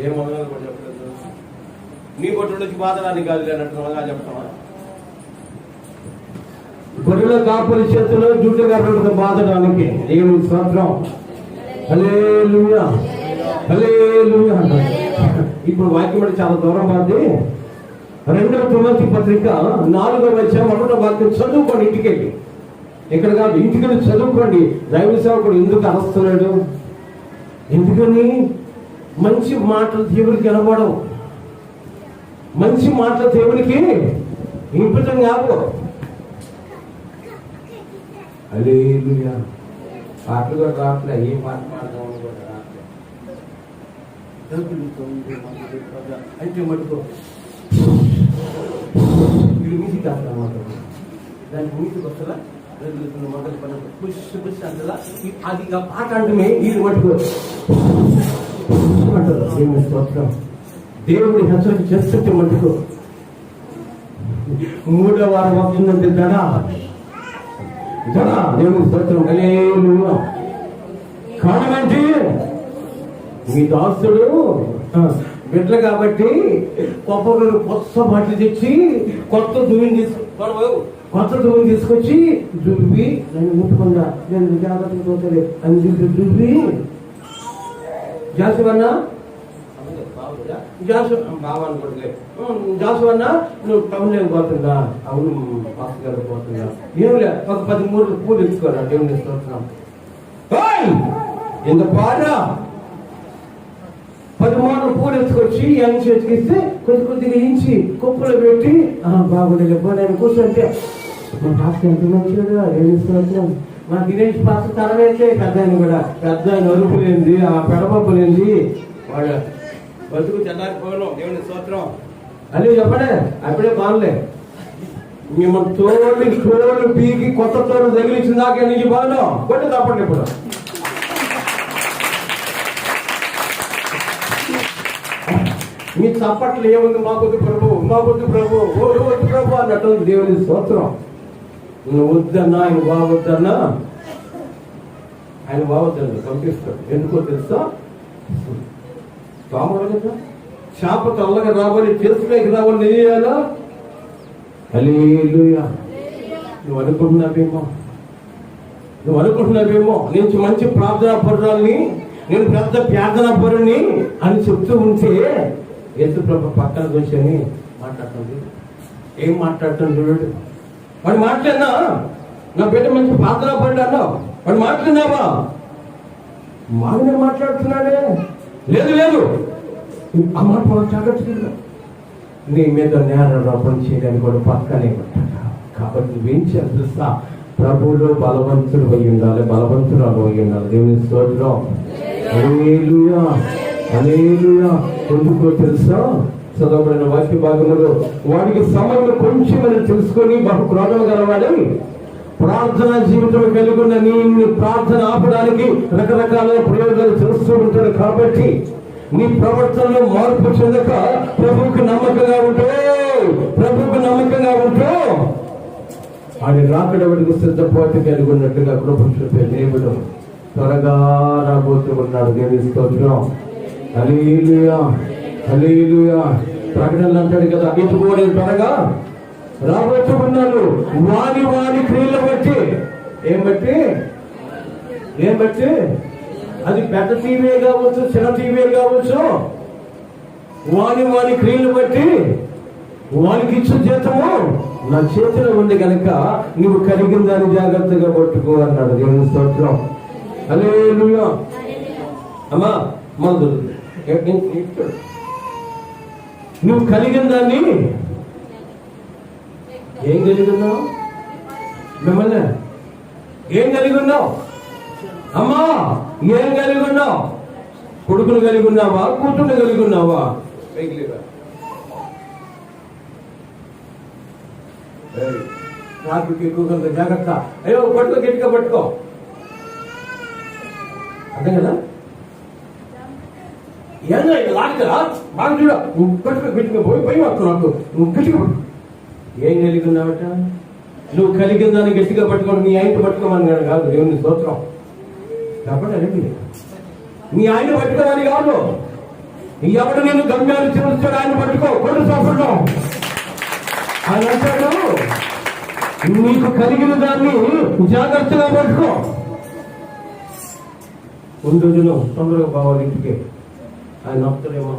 ఏ వందనాలు కూడా చెప్పలేదు. నీ బొట్టు నుంచి బాధరాన్ని కాదు అన్నట్టు చెప్తామా? గొర్రెల కాపుల చేతిలో జుట్టు గారులతో బాధడానికి దేవుని స్తోత్రం. హల్లెలూయా. హల్లెలూయా. ఇప్పుడు వాక్యం అంటే చాలా దూరం బాధి. 2వ తిమోతి పత్రిక 4వ అధ్యాయం 1వ వాక్యం చదువుకోండి ఇంటికెళ్ళి. ఇక్కడ కాదు, ఇంటికెళ్ళి చదువుకోండి. దైవ సేవకుడు ఎందుకు అరుస్తున్నాడు? ఎందుకని? మంచి మాటలు దేవుడికి వినపడవు. మంచి మాటలు దేవుడికి వినిపించడం కాదు. హల్లెలూయా. పాటలు కూడా రావట్లే. ఏ పాట పాడదామని కూడా రావట్లే. అంటే మటుకు వీడు మ్యూజిక్ వేస్తామాట. దానికి మ్యూజిక్ వస్తుందా? మొదలు పని పుష్ పుష్ అంటదా? అది ఆ పాట అంటే వీడు మటుకు అంటారు. దేవుని స్తోత్రం. దేవుడి హెచ్చరిక చేస్తుంటే మటుకు 3వ వారం వస్తుందంటే దడా దేవుని స్తోత్రం. హల్లెలూయా. కారణమేంటి? మీ దాసుడు బిడ్డలు కాబట్టి కొబ్బరి కొత్త బాటిల్ తెచ్చి కొత్త దువ్విని తీసుకొచ్చి దువ్వి నేను ముట్టుకుందా, నేను జాగ్రత్తగా పోతుంది అని దువ్వి జాసువన్నా జాసువన్నా నువ్వు టౌన్ లేని పోతుందా? అవును మాస్టర్ గారు పోతుందా? ఏమిలే ఒక 13 పూలు ఇచ్చుకోరా. దేవుని స్తోత్రం. ఎంత పాడా 13 పూలు ఎత్తుకొచ్చి ఎంచి వెతికిస్తే కొద్దిగా ఇంచి కుప్పలో పెట్టి బాగుండలే నేను కూర్చుంటే మా పాస్టర్ ఎంత మంచిగా దేవుని స్తోత్రం. మా దినేష్ పాస్టర్ తలవేస్తే పెద్ద ఆయన కూడా పెద్ద ఆయన అరుపులేంది, ఆ పెడపప్పులేంది, వాడు బతుకు చెల్లారిపోను. దేవుని స్తోత్రం. అని చెప్పడే అప్పుడే బాగులే. మిమ్మల్ని తోలు పీకి కొత్త తోలు తగిలించిన దాకా నీకు బాగులో కొట్టి తప్పండి. ఇప్పుడు మీ చప్పట్లు ఏముంది? మాకొద్దు ప్రభు, మాకొద్దు ప్రభు, వద్దు ప్రభు అన్నట్టు దేవుని స్తోత్రం. నువ్వు వద్దన్నా ఆయన బాగొద్దన్నా ఆయన బాగొద్దని పంపిస్తాడు. ఎందుకో తెలుసా? కామరా శాప తల్లగా రాబడి తెలుసులోకి రావాలి నేయాలా? హల్లెలూయా. నువ్వు అనుకుంటున్నావేమో నేను మంచి ప్రార్థనా పరురాల్ని, నేను పెద్ద ప్రార్థనా పరుని అని చెప్తూ ఉంటే యేసు ప్రభు పక్కన కూర్చొని మాట్లాడుతుంది. ఏం మాట్లాడుతుంది చూడు. వాడు మాట్లాడినా నా బిడ్డ మంచి ప్రార్థనా పరుడు అన్నావు, వాడు మాట్లాడినావా? మానే మాట్లాడుతున్నాడే. లేదు ఆ మాట జాగ్రత్తగా నీ మీద నేరారోపణ చేయడానికి కూడా పక్కనే ఉంటాడు. కాబట్టి నువ్వేం చేస్తా, ప్రభువులో బలవంతుడు అయి ఉండాలి, బలవంతురాలు అయి ఉండాలి. దేవుని స్తోత్రం. హల్లెలూయా, హల్లెలూయా. ఎందుకో తెలుసా, చదవబడిన వాక్య భాగంలో వాడికి సమయంలో కొంచెం తెలుసుకొని బహు క్రోధం గలవాడై ప్రార్థన జీవితం కలిగి ఉన్న నీ ప్రార్థన ఆపడానికి రకరకాల ప్రయోగాలు చేస్తూ ఉంటాడు. కాబట్టి నీ ప్రవర్తనలో మార్పు చెందక ప్రభువుకు నమ్మకంగా ఉంటూ, ప్రభువుకు నమ్మకంగా ఉంటూ ఆయన రాకడవడికి సిద్ధపాటు కలిగి ఉన్నట్టుగా కృప చూపే దేవుడు త్వరగా రాబోతూ ఉన్నాడు. దేవుని స్తోత్రం. హల్లెలూయా, హల్లెలూయా. ప్రకటనలు అంటాడు కదా, ఇదిగో నేను త్వరగా రాబోతూ ఉన్నాను. వాని క్రియలు బట్టి ఏం బట్టి అది పెద్ద టీవీ కావచ్చు, చిన్న టీవీ కావచ్చు, వాని క్రియలు బట్టి వానికి ఇచ్చే జీతము నా చేతిలో ఉంది కనుక నువ్వు కలిగిన దాన్ని జాగ్రత్తగా పట్టుకో అన్నాడు. దేవుని స్తోత్రం. హల్లెలూయా. అమ్మా మొదలు నువ్వు కలిగిన దాన్ని ఏం కలిగి ఉన్నావు? మిమ్మల్ని ఏం కలిగి ఉన్నావు? అమ్మా ఏం కలిగి ఉన్నావు? కొడుకును కలిగి ఉన్నావా? కూతుర్ని కలిగి ఉన్నావా? నాకు ఎక్కువ జాగ్రత్త. అయ్యో పట్టుకో, గట్టిగా పట్టుకో. అర్థం కదా? ఏదో లాగరా బాగా చూడ, పట్టుకో, గట్టిగా పోయి వస్తున్నావు. నాకు నువ్వు గట్టిగా పట్టుకో. ఏం కలిగి ఉన్నావట? నువ్వు కలిగిన దాన్ని గట్టిగా పట్టుకోండి. నీ ఆయన పట్టుకోమని కాదు. దేవుని స్తోత్రం. కాబట్టి నీ ఆయన పట్టుకోమని కాదు. ఎవడు నేను గమ్యాన్ని చేస్తాడు ఆయన పట్టుకో. కొడు సఫలం ఆయన అంటాడు, నీకు కలిగిన దాన్ని జాగ్రత్తగా పట్టుకో. కొన్ని రోజులు తొందరగా పోవాలి ఇంటికి. ఆయన నొప్పులేమో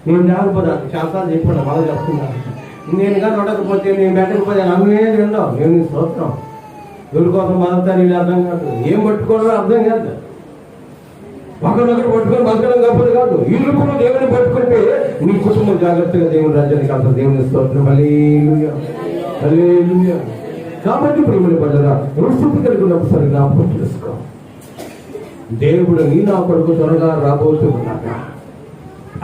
నేను లేకపోతే చాలా చెప్పాను, బాగా చెప్తున్నాను. నేను కానీ ఉండకపోతే, నేను పెట్టకపోతే అమ్మేది ఉండవు. నేను స్తోత్రం. ఎవరి కోసం బతుకుతా నేను అర్థం కాదు. ఏం పట్టుకోవడం అర్థం కాదు. ఒకరినొకరు పట్టుకొని బతకడం కాకపోతే కాదు. ఇరుకులు దేవుని పట్టుకుంటే నీ కుటుంబం జాగ్రత్తగా దేవుని రాజ్యానికి వెళ్తారు. దేవుని స్తోత్రం. హల్లెలూయా, హల్లెలూయా. కాబట్టి ప్రేమని పడ్డరా స్థితి కలిగి ఒకసారి జ్ఞాపకం చేసుకో. దేవుడు నీ నా కొడుకు త్వరగా రాబోతూ ఉన్నాడా?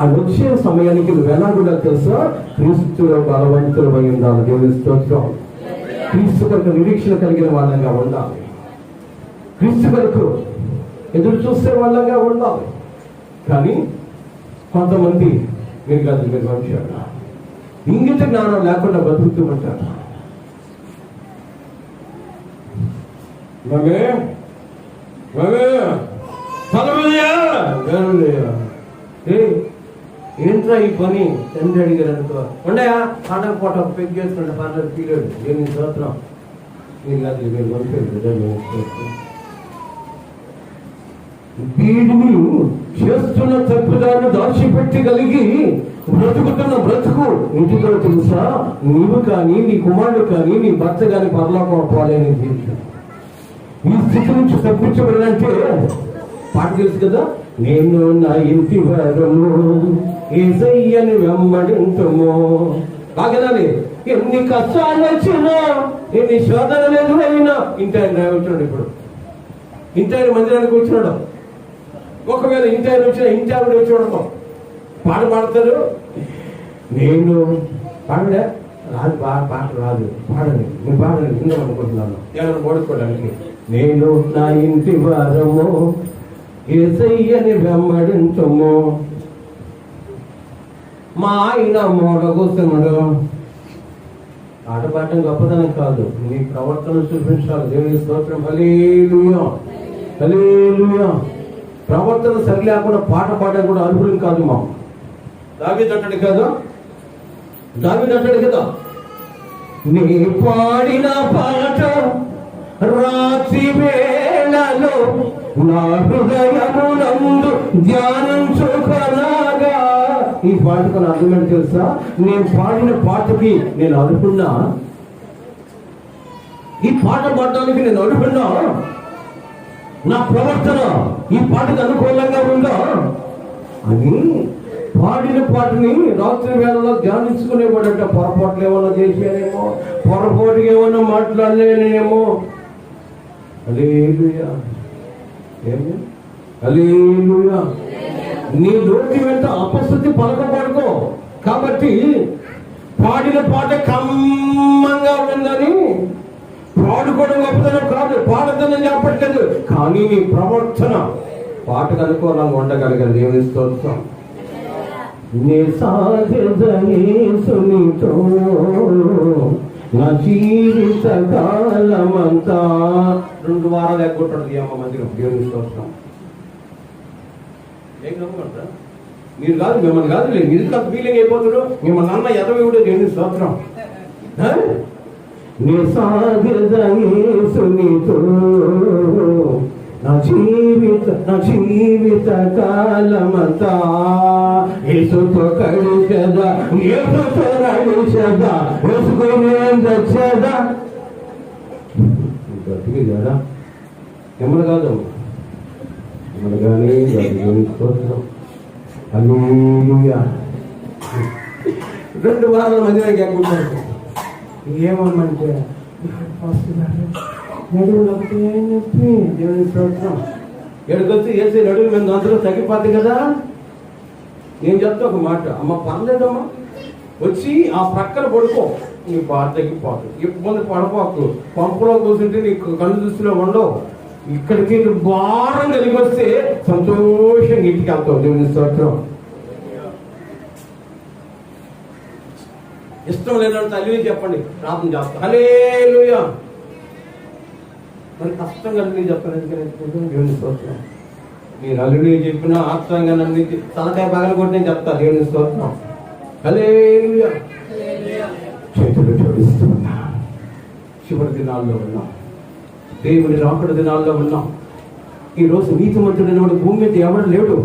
ఆ వచ్చే సమయానికి నువ్వు ఎలా కూడా తెలుసా, క్రీస్తులో బలవంతులు అయి ఉండాలి. దేవుని స్తోత్రం. క్రీస్తు కొరకు నిరీక్షణ కలిగిన వాళ్ళంగా ఉండాలి. క్రీస్తు కొరకు ఎదురు చూసే వాళ్ళంగా ఉండాలి. కానీ కొంతమంది మీరు కాదు, మీరు మనుషులు ఇంగిత జ్ఞానం లేకుండా బతుకుతూ ఉంటారు. ఏంట్రా ఈ పని తండ్రి అడిగారు అనుకో, ఉండయా పండగ పూట పెగ్ చేసుకుంటే పండుగ పీరియడ్. నేను స్తోత్రం. మీరు కాదు, మీరు మనుషులు. వీడిని చేస్తున్న తప్పుదాన్ని దాచిపెట్టగలిగి బ్రతుకుతున్న బ్రతుకు ఇంటితో తెలుసా, నీవు కానీ నీ కుమారుడు కానీ నీ భర్త కానీ పరలోకం పోలేని జీవితం. ఈ స్థితి నుంచి తప్పించబడాలంటే పాట తెలుసు కదా, నేను నా ఇంటి వారము యేసయ్యని వెంబడింతుము. బాగనాలి. ఎన్ని కష్టాలు వచ్చినా, ఎన్ని శోధనలు ఎదురైనా ఇంటి ఆయన వచ్చినాడు. ఇప్పుడు ఇంటి ఆయన మందిరానికి వచ్చినాడు. ఒకవేళ ఇంటి ఆయన వచ్చినా ఇంటి ఆవిడ వచ్చి ఉండడం పాట పాడతారు. నేను పాడలే రాదు, పాట రాదు, పాడని నేను పాడని విందాం అనుకుంటున్నాను ఎవరైనా ఓడుకోవడానికి. నేను నా ఇంటి వారము యేసయ్యని వెంబడించుము. మా ఆయన మూడ కూర్చున్నాడు. పాట పాడటం గొప్పతనం కాదు, నీ ప్రవర్తన చూపించాలి. దేవుని స్తోత్రం. హల్లెలూయా, హల్లెలూయా. ప్రవర్తన సరి లేకుండా పాట పాడడం కూడా అనుకూలం కాదు. మా దావీదు అంటాడు కదా, దావీదు అంటాడు కదా, నీ పాడిన పాట రాత్రి వేళలో నా హృదయమునందు ధ్యానించుకొనగా. ఈ పాటకు అర్థం తెలుసా? నేను పాడిన పాటకి నేను అనుకున్నా, ఈ పాట పాడటానికి నేను అనుకున్నా, నా ప్రవర్తన ఈ పాటకు అనుకూలంగా ఉందా అని పాడిన పాటని రాత్రి వేళలో ధ్యానించుకునేవాడంట. పొరపాట్లు ఏమన్నా చేశానేమో, పొరపాటుగా ఏమన్నా మాట్లాడలేనేమో. హల్లెలూయా, ఏమి హల్లెలూయా. నీ నోటి వెంట అపశృతి పలకపడుకో. కాబట్టి పాడిన పాట కమ్మంగా ఉందని పాడుకోవడం గొప్పతనం కాదు, పాడతానని చెప్పట్లేదు. కానీ నీ ప్రవర్తన పాటకు అనుకూలంగా ఉండగలిగారు. దేవుని స్తోత్రం. నే సాగదయేసునితో నా జీవిత కాలమంతా 2 వారాలు ఎగ్గొట్టండి అమ్మ మందిరం. దేవుని స్తోత్రం. ఏం నమ్ముకుంటా మీరు కాదు, మిమ్మల్ని కాదు, లేదు మీరు అంత ఫీలింగ్ అయిపోతాడు. మిమ్మల్ని అన్న ఎదవేవుడు. దేవుని స్తోత్రం. నే సాగదయేసునితో నా జీవిత కాలమంతా యేసుతో కలిసెదా, యేసుతో నడిచెదా, యేసుకునే దచ్చెదా. గట్టిగా కదా, మిమ్మల్ని కాదు, మిమ్మల్ని కానీ స్తోత్రం. హల్లెలూయా. 2 వారాల మధ్య ఎక్కుంటారు. ఏమమ్మంటే నడువులు ఒకటి అని చెప్పి దేవుని స్తోత్రం. ఎక్కడికొచ్చి వేసే నడువులు మేము అందరూ తగ్గిపోద్ది కదా. నేను చెప్తా ఒక మాట, అమ్మ పర్లేదమ్మా, వచ్చి ఆ ప్రక్కన పడుకో, నీ బాధ తగ్గిపోదు. ఇబ్బంది పడపోకు. పంపులో కూర్చుంటే నీకు కళ్ళు దృష్టిలో ఉండవు. ఇక్కడికి భారం కలిగి వస్తే సంతోషంగా ఇంటికి వెళ్తావు. దేవుని స్తోత్రం. ఇష్టం లేదంటే అల్లి చెప్పండి, ప్రార్థన చేస్తా. హల్లెలూయా. మరి కష్టంగా అల్లి చెప్పండి, ఎందుకంటే దేవుని స్తోత్రం. మీరు అల్లుడి చెప్పినా ఆత్రంగా నన్ను తలకాయ పగల కొట్టి నేను చెప్తా. దేవుని స్తోత్రం. హల్లెలూయా. చేతులు జోడిస్తున్నా. చివరి దినాల్లో ఉన్నాం, దేవుని రాకడ దినాల్లో ఉన్నాం. ఈరోజు నీతిమంతుడైన వాడు భూమి మీద ఎవరు లేడు.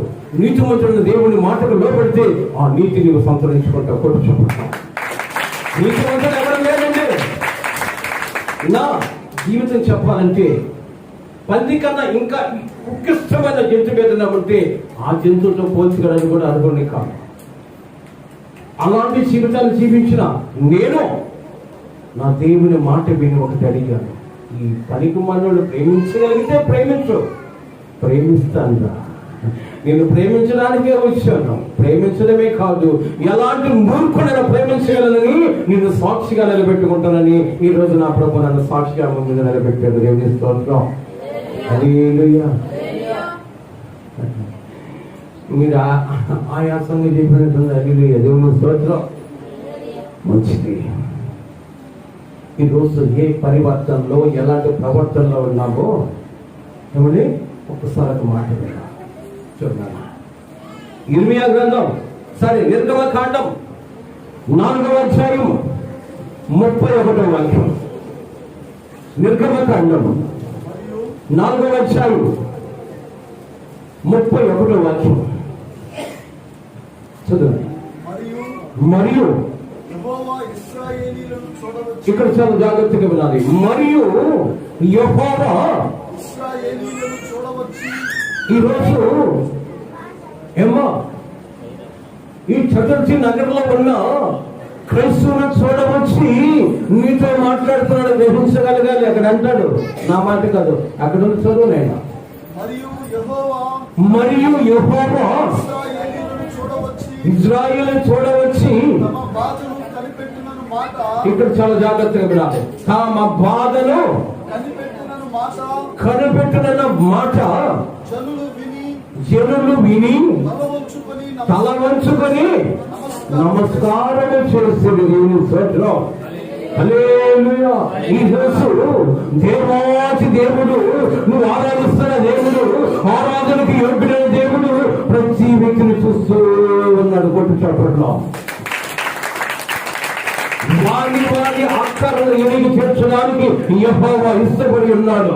నీతిమంతుడైన దేవుని మాటకు లోపడితే ఆ నీతి నీవు సంతరించుకుంటావు. కొట్టు చెప్పుకుంటావు. నీతిమంతుడు ఎవరు లేదండి. నా జీవితం చెప్పాలంటే పంది కన్నా ఇంకా ఉత్కృష్టమైన జంతు ఏదైనా ఉంటే ఆ జంతువుతో పోల్చగలని కూడా అనుకోండి కాదు. అలాంటి జీవితాన్ని జీవించిన నేను నా దేవుని మాట విని ఒకటి అడిగాను, ఈ పనికి మనోళ్ళు ప్రేమించగలిగితే ప్రేమించు. ప్రేమిస్తాను, నేను ప్రేమించడానికే వచ్చాను. ప్రేమించడమే కాదు, ఎలాంటి మూర్ఖుడైనా ప్రేమించగలనని నేను సాక్షిగా నిలబెట్టుకుంటానని ఈ రోజు నా ప్రభు నన్ను సాక్షిగా ముందు నిలబెట్టాడు. దేవుని స్తోత్రం. హల్లెలూయా. మీరు ఆయాసంగా చెప్పినట్టుంది. హల్లెలూయా. దేవుని స్తోత్రం. మంచిది. ఈరోజు ఏ పరివర్తనలో ఎలాంటి ప్రవర్తనలో ఉన్నామో ఏమని ఒక్కసారి ఒక మాట చూడాలి. ఇర్మియా గ్రంథం నిర్గమకాండం 4వ అధ్యాయం 31వ వాక్యం. నిర్గమకాండం 4వ అధ్యాయం 31వ వాక్యం చదవండి. మరియు ఇక్కడ చాలా జాగ్రత్తగా వినాలి. మరియు యెహోవా ఈరోజు ఏమో ఈ చతుర్థి నగరంలో ఉన్న క్రైస్తవులను చూడవచ్చి నీతో మాట్లాడుతున్నాడు, గ్రహించగలగాలి. అక్కడ అంటాడు, నా మాట కాదు, అక్కడ ఉన్న చదువు నేను. మరియు యెహోవా ఇజ్రాయేలును చూడవచ్చి, ఇక్కడ చాలా జాగ్రత్తగా వినాలి. తమ బాధను కనిపెట్టిన మాట జనులు విని తల వంచుకొని నమస్కారము చేస్తుంది. దేవుని స్తోత్రం. హల్లెలూయా. ఈ రోజు దేవాది దేవుడు, నువ్వు ఆరాధిస్తున్న దేవుడు, ఆరాధనకు యోగ్యుడైన దేవుడు ప్రతి వ్యక్తిని చూస్తూ ఉన్నాడు. కొట్టు చోట్ల వారి అక్కర్లను ఎరిగి తీర్చడానికి యెహోవా ఇష్టపడి ఉన్నాడు.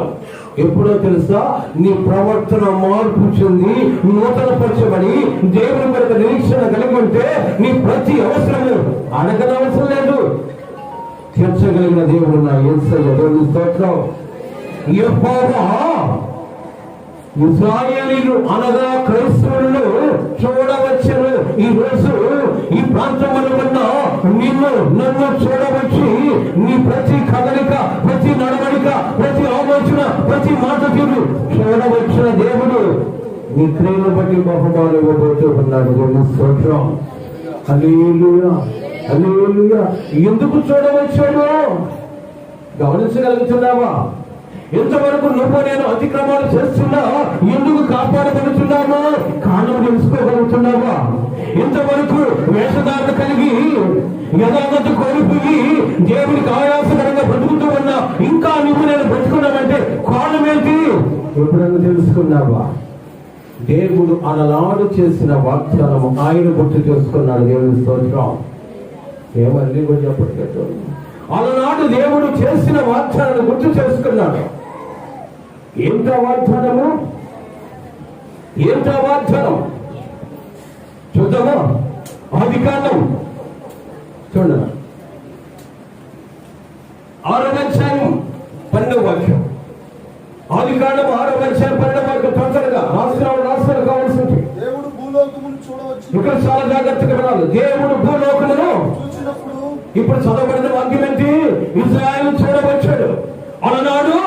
ఎప్పుడో తెలుసా, నీ ప్రవర్తన మార్పు చెంది నూతనపరచబడి దేవుని కొరకు నిరీక్షణ కలిగి ఉంటే నీ ప్రతి అవసరము అడగనవసరం లేదు, తీర్చగలిగిన దేవుడు నా యేసయ్య. దేవుని స్తోత్రం. యెహోవా ఇశ్రాయేలీయులు అనగా క్రైస్తవులను చూడవచ్చును. ఈ రోజు ఈ ప్రాంతంలో ఉన్న నిన్ను నన్ను చూడవచ్చి నీ ప్రతి కదలిక, ప్రతి నడవడిక, ప్రతి ఆలోచన, ప్రతి మాట తీరు చూడవచ్చిన దేవుడు నీ క్రియను బట్టి బహుమానం ఇవ్వబోతూ ఉన్నాడు. దేవుని స్తోత్రం. హల్లెలూయా, హల్లెలూయా. ఎందుకు చూడవచ్చాడు గమనించగలుగుతున్నావా? ఎంతవరకు నువ్వు నేను అతిక్రమాలు చేస్తున్నా ఎందుకు కాపాడబడుతున్నావా? కారణం తెలుసుకోగలుగుతున్నావా? ఇంతవరకు వేషధారణ కలిగి యథార్థత కోల్పోయి దేవునికి ఆయాసకరంగా బ్రతుకుతూ ఉన్నా ఇంకా నువ్వు నేను బ్రతుకున్నామంటే కారణం ఏంటి? ఎప్పుడన్నా తెలుసుకున్నావా? దేవుడు అలనాడు చేసిన వాగ్దానము ఆయన గుర్తు చేసుకున్నాడు. దేవుని స్తోత్రం. ఏమని కూడా చెప్పట్లేదు. అలనాడు దేవుడు చేసిన వాగ్దానాన్ని గుర్తు చేసుకున్నాడు. ఏంటో వాగ్దానము, ఏంటో వాగ్దానం చూద్దామా? ఆదికాండం చూడండి, 6వ అధ్యాయం 12వ వాక్యం. ఆదికాండం 6వ అధ్యాయం 12వ వాక్యం. తొందరగా రాసుకురావు కావాల్సింది. దేవుడు భూలోకమును చూడవచ్చు. ఇక్కడ చాలా జాగ్రత్తగా వినాలి. దేవుడు భూలోకమును చూసినప్పుడు, ఇప్పుడు చదవబడిన వాక్యం ఏంటి? ఇశ్రాయేలు చూడవచ్చాడు. అలనాడు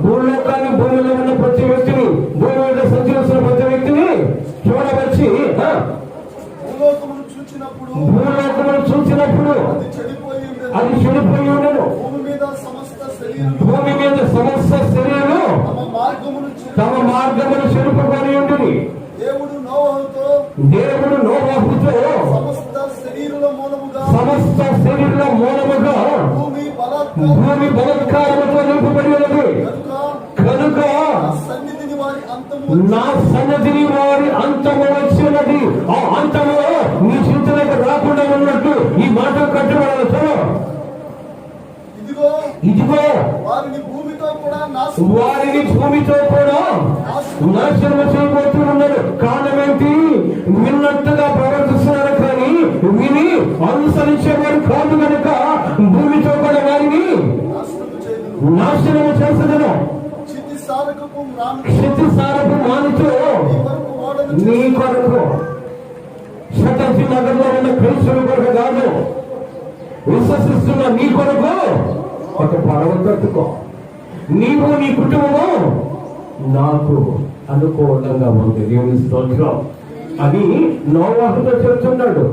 భూలోకాన్ని, భూమిలో ఉన్న ప్రతి వ్యక్తిని, భూమి మీద సంచరిస్తున్న ప్రతి వ్యక్తిని చూడవచ్చి భూలోకమును చూచినప్పుడు అది చెడిపోయి అది చెడిపోయి ఉండను. భూమి మీద సమస్త శరీరులు తమ మార్గమును చెడుపుకొని ఉంటుంది. దేవుడు నోవహుతో సమస్త శరీరుల మూలముగా భూమి బలాత్కారముతో నింపబడి ఉన్నది కనుక నా సన్నిధిని వారి అంతము వచ్చినది. ఆ అంతము నీ చింతలకు రాకుండా ఉన్నట్టు ఈ మాట కట్టుబడాలి. ఇదిగో వారిని భూమితో కూడా నాశనం చేయబోతూ ఉన్నాడు. కారణం ఏంటి? విన్నట్టుగా ప్రవర్తిస్తున్నారు కానీ విని అనుసరించేవారు కాదు కనుక భూమితో కూడా వారిని నాశనం చేసేదను. క్షితిసారపు మానుతో నీ కొరకు, శతాబ్ది నగర్లో ఉన్న క్రైస్తవుల కొరకు కాదు, విశ్వసిస్తున్న నీ కొరకు ఒక పడవ కట్టుకో. నీవు నీ కుటుంబము నాకు అనుకూలంగా ఉంది. దేవుని స్తోత్రం అని నోవాహుతో చెప్తున్నాడు.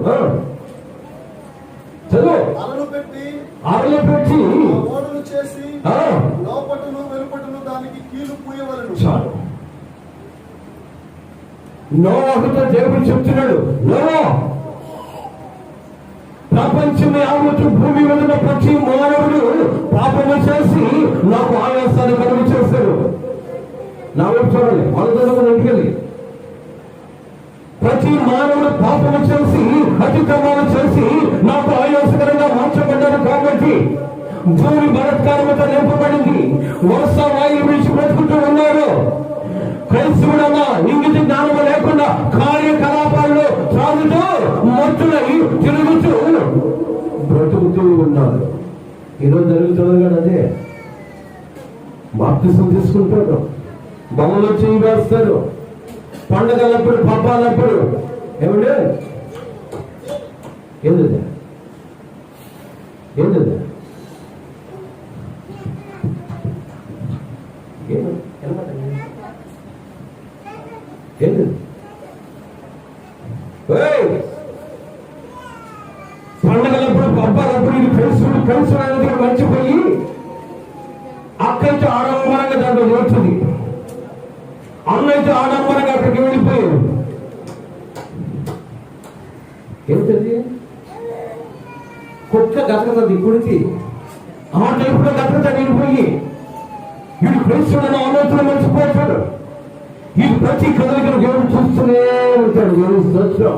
చదువు. అరలు పెట్టి ఓడలు చేసి లోపటను వెలుపటను దానికి కీలు పూయవలెను. చాలు. నోవాహుతో దేవుడు చెప్తున్నాడు, నోవా, ప్రపంచం యావత్తు భూమి మీద ఉన్న ప్రతి మానవుడు పాపము చేసి నాకు ఆయాసాన్ని కలుగు చేశాడు. నా వైపు చూడాలి, వాళ్ళతో ఇంటికెళ్ళి. ప్రతి మానవుడు పాపము చేసి అతిక్రమాలు చేసి నాకు ఆయాసకరంగా మార్చబడ్డాడు. కాబట్టి భూమి బలత్కారముతో నింపబడింది. వర్ష వాయువు విడిచి బ్రతుకుతూ ఉన్నారు. క్రైస్తవుడన్నా ఇంగిత జ్ఞానము లేకుండా కార్యకలాపాల్లో సాగుతూ మత్తులై తిరుగుతూ బ్రతుకుతూ ఉన్నారు. ఈరోజు జరుగుతున్నది కదా అదే. బాప్తిసం తీసుకుంటారు, బొమ్మలో చేయి వేస్తారు, పండగలప్పుడు పబ్బాలప్పుడు ఏమంటే ఏంటది ఏంటది ఏంటది పండగలప్పుడు పబ్బాలప్పుడు ఇది కలిసి అనేది మర్చిపోయి అక్కడితో ఆడంబరంగా దాంట్లో చేస్తుంది. అన్నైతే ఆడంబరంగా అక్కడికి వెళ్ళిపోయారు. ఏంటది? కుక్క గతకది గుడికి ఆ టైపులో గతకత వెళ్ళిపోయి వీడు క్రైస్తవుడన్న ఆలోచన మర్చిపోతాడు. ఈ ప్రతి కదలికను దేవుడు చూస్తూనే ఉంటాడు. దేవుడు స్తోత్రం.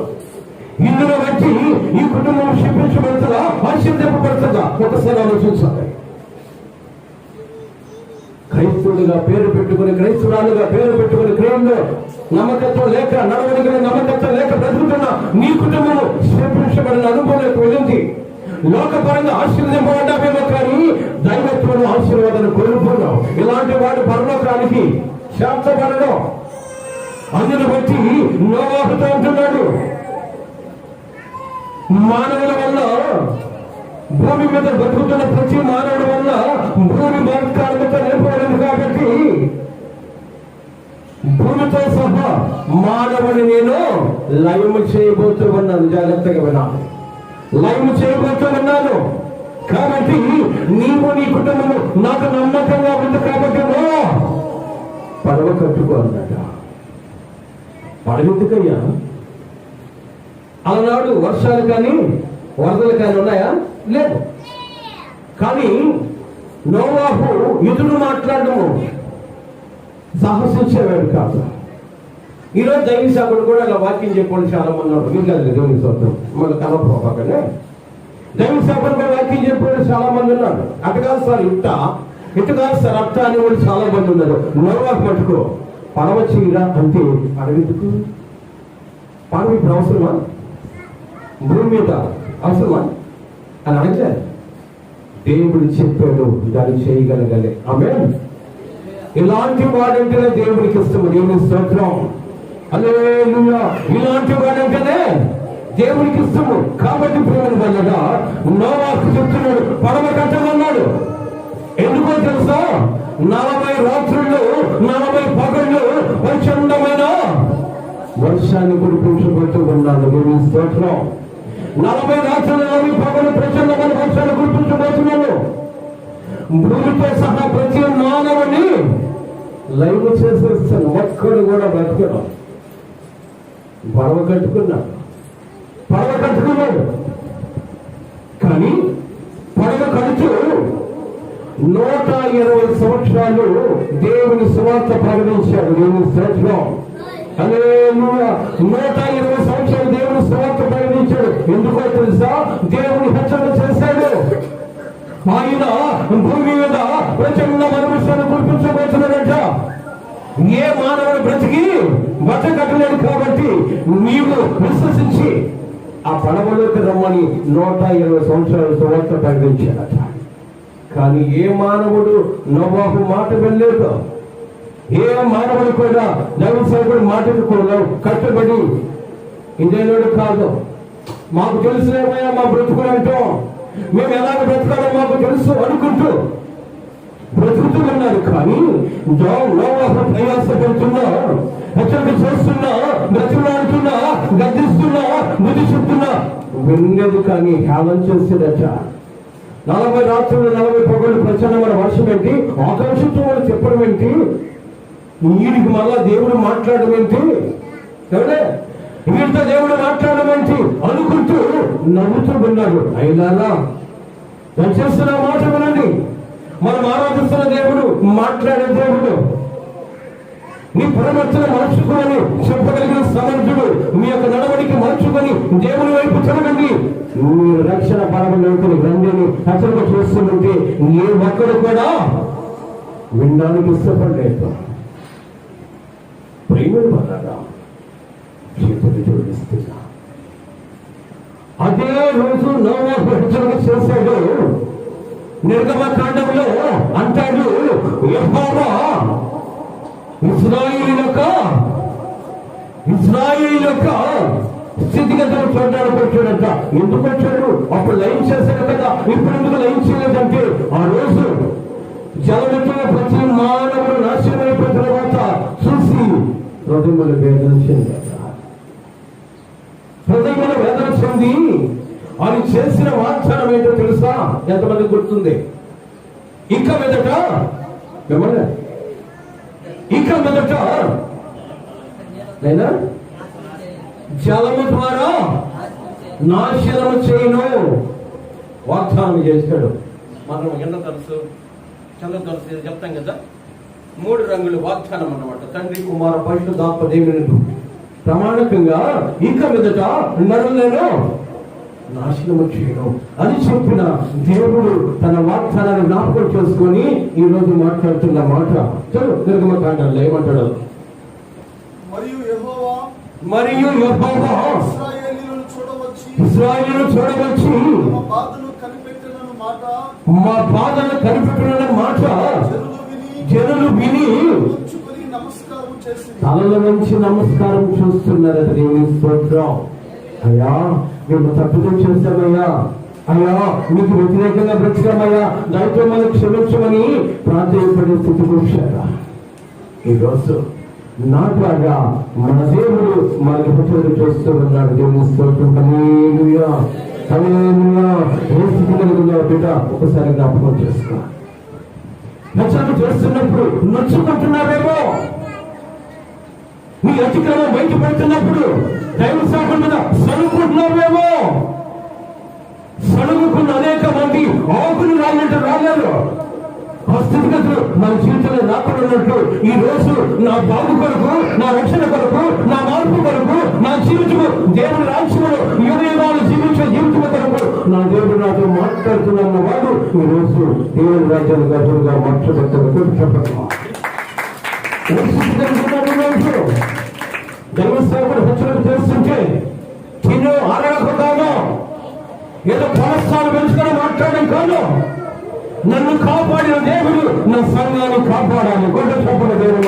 ఇందులో వచ్చి ఈ కుటుంబం క్షమించబడుతుందా, ఆశీర్వదింపబడుతుందా? ఒకసారి ఆలోచించాలి. క్రైస్తవుడిగా పేరు పెట్టుకుని, క్రైస్తవురాలుగా పేరు పెట్టుకుని, క్రియల్లో నమ్మకత్వం లేక, నడవడికలో నమ్మకత్వం లేక బ్రతుకుతున్న నీ కుటుంబం క్షమించబడిన అనుభవంలోకి వెళ్ళింది. లోకపరంగా ఆశీర్వదింపబడ్డామేమో కానీ దైవత్వం ఆశీర్వాదాన్ని కోల్పోన్నాం. ఇలాంటి వాడు పరలోకానికి శాంతపడడం. అందును బట్టి నోవాహుతో అంటున్నాడు, మానవుల వల్ల, భూమి మీద బతుకుతున్న ప్రతి మానవుడి వల్ల భూమి బతకాలతో నిలబడింది కాబట్టి భూమితో సహా మానవుని నేను లయము చేయబోతూ ఉన్నాను. జాగ్రత్తగా వినాలి. లయము చేయబోతూ ఉన్నాను కాబట్టి నీవు నీ కుటుంబము నాకు నమ్మకంగా ఉంది కాబట్టి పడవ కట్టుకో అన్నట. పడవెందుకయ్యా? అలనాడు వర్షాలు కానీ వరదలు కానీ ఉన్నాయా? లేదు. కానీ నోవాహు ఎదురు మాట్లాడము సాహసించేవాడు కాదు. ఈరోజు దైవ సేవకుడు కూడా ఇలా వాక్యం చెప్పండి చాలా మంది ఉన్నారు. మీరు కాదు దేవుని స్తోత్రం, మళ్ళీ కలపకండి. దైవ సేవకుడు కూడా వాక్యం చెప్పాడు చాలా మంది ఉన్నారు. అటు కాదు సార్ ఇటు కాదు సార్ అట్ట అని కూడా చాలా మంది ఉన్నారు. నోవాహు మటుకు పడవ చేయరా అంటే అడవిందుకు పడవ ఇప్పుడు అవసరమా? భూమి మీద అవసరమా అని అడగలేదు. దేవుడు చెప్పాడు, దాన్ని చేయగలగలే. ఆమేన్. ఇలాంటి వాడంటేనే దేవుడికి ఇష్టము. దేవుని స్తోత్రం. హల్లెలూయా. ఇలాంటి వాడంటేనే దేవుడికి ఇష్టము. కాబట్టి ప్రేమను వల్లగా నోవాహు చెప్తున్నాడు పడవ కట్టమన్నాడు. ఎందుకో తెలుసా? 40 రాత్రులు 40 పగళ్ళు ప్రచండమైన వర్షాన్ని కురిపించబోతూ ఉన్నాడు. దేవుని స్తోత్రం. 40 రాత్రులు 40 పగళ్ళు ప్రచండమైన వర్షాన్ని కురిపించబోతున్నాడు. భూమితో సహా ప్రతి మానవుని లైవ్ చేసేస్తాను. ఒక్కడు కూడా బతకడం. పడవ కట్టుకున్నాడు. కానీ పడవ కడుతూ 120 సంవత్సరాలు దేవుని సువార్త ప్రకటించాడు. దేవుని స్తోత్రం. హల్లెలూయా. 120 సంవత్సరాలు దేవుని సువార్త ప్రకటించాడు. ఎందుకో తెలుసా? దేవుని హెచ్చరిక చేశాడు. ఆయన భూమి మీద ప్రచండ మనుషులను కురిపించబోతున్నాడంట. ఏ మానవుడు బ్రతికి బతకట్టలేడు కాబట్టి నీవు విశ్వసించి ఆ పడవలోకి రమ్మని 120 సంవత్సరాల సువార్త ప్రకటించాడట. కానీ ఏ మానవుడు నోవాహు మాట వెళ్ళలేదు. ఏ మానవుడు కూడా దైవ సేవకుడి మాటకు కూడా కట్టుబడి ఇదేనాడు కాదు. మాకు తెలుసులేమయ్యా మా బ్రతుకులు అంటాం, మేము ఎలాగ బ్రతకాలో మాకు తెలుసు అనుకుంటూ బ్రతుకుతూ ఉన్నారు. కానీ నోవాహు ప్రయాసపడుతున్నా, హెచ్చరిక చేస్తున్నా, బ్రతుకులాడుతున్నా, గద్దిస్తున్నా, బుద్ధి చెప్తున్నా విన్నది కానీ హేళన చేసేదట. 40 రాత్రులు 40 పగళ్ళు ప్రచండమైన వర్షం ఏంటి, ఆకాశంతో వాళ్ళు చెప్పడం ఏంటి, వీడికి మళ్ళా దేవుడు మాట్లాడడం ఏంటి, వీడితో దేవుడు మాట్లాడడం ఏంటి అనుకుంటూ నవ్వుతూ ఉన్నాడు. అయినా నేను చేస్తున్న మాట వినండి. మనం ఆరాధిస్తున్న దేవుడు మాట్లాడే దేవుడు. నీ ప్రవర్తన మార్చుకోని చెప్పగలిగిన సమర్థుడు. మీ యొక్క నడవడికి మార్చుకొని దేవుని వైపు చూడండి. మీరు రక్షణ పరమలోకి రండి అని హెచ్చరిక చేస్తుంటే ఏ ఒక్కడు కూడా వినడానికి ఇష్టపడలేదు. ప్రేమను వదలగా చేతులు జోడిస్తున్నా. అదే రోజు నోవాహు హెచ్చరిక చేశాడు. నిర్గమకాండంలో అంటాడు, యెహోవా ఇశ్రాయేలు యొక్క స్థితిగతులు చూడడానికి వచ్చాడంట. ఎందుకు వచ్చాడు? అప్పుడు లైన్ చేశాడు కదా, ఇప్పుడు ఎందుకు లైన్ చేయలేదంటే ఆ రోజు జలముతో ప్రతి మానవుడు నాశనం అయిపోయిన తర్వాత చూసి హృదయముల వేదన చెందాడు. హృదయముల వేదన చెంది ఆయన చేసిన వాగ్దానం ఏంటో తెలుసా? ఎంతమంది గుర్తుంది? ఇక మీదట లేదా జలము ద్వారా నాశనము చేయను వాగ్దానం చేశాడు. మనం ఎండ తరచు చంద్ర తరచు చెప్తాం కదా, 3 రంగులు వాగ్దానం అన్నమాట. తండ్రి, కుమార, పరిశుద్ధాత్మ దేవుని ప్రమాణకంగా ఇక మీదట నరులను నాశనము చేయడం అని చెప్పిన దేవుడు తన వాగ్దానాన్ని జ్ఞాపకం చేసుకొని ఈ రోజు మాట్లాడుతున్న మాట నిర్గమకాండంలో ఏమంటాడు? మరియు యెహోవా ఇశ్రాయేలును చూడవచ్చి మా బాధను కనిపెట్టిన మాట జనులు విని తలలో నుంచి నమస్కారం చూస్తున్నారు. దేవుని స్తోత్రం. అయ్యా మేము తప్పులు చేశామయ్యా, అయ్యా మీకు వ్యతిరేకంగా బ్రతికామయ్యా, దాంట్లో మనం క్షమించమని ప్రార్థనపడే స్థితికి వచ్చారా? ఈరోజు నాట్లాగా మన దేవుడు మనకి హెచ్చరిక చేస్తూ ఉన్నాడు. దేవుని స్తోత్రం. హల్లెలూయా, హల్లెలూయా. ఏ స్థితి కలిగిన బిడ్డ ఒకసారి జ్ఞాపకం చేసుకో. హెచ్చరిక చేస్తున్నప్పుడు నొచ్చుకుంటున్నారేమో, నీ అతిక్రమం బయట పెడుతున్నప్పుడు దైవ సేవకుల మీద సణుకుంటున్నావేమో. సణుగుకున్న అనేక మంది ఆకులు రాలంటే రాలేరు. ఆ స్థితిగతులు మన జీవితంలో రాకూడనట్లు ఈ రోజు నా బాగు కొరకు, నా రక్షణ కొరకు, నా మార్పు కొరకు, నా జీవితము దేవుని రాజ్యములో యుగయుగాలు జీవించే జీవితం కొరకు నా దేవుడు నాతో మాట్లాడుతున్న వాడు ఈ రోజు దేవుని రాజ్యాన్ని గతులుగా మార్చబెట్టడం చెప్పడం. దైవ సేవకుడు హెచ్చరిక చేస్తుంటే తిను ఆరాధన కాదు, ఏదో ఫలస్థానం పెంచుకొని మాట్లాడడం కాదు. నన్ను కాపాడిన దేవుడు నా సంఘాన్ని కాపాడాలి. గొడ్డ చూపల దేవుడు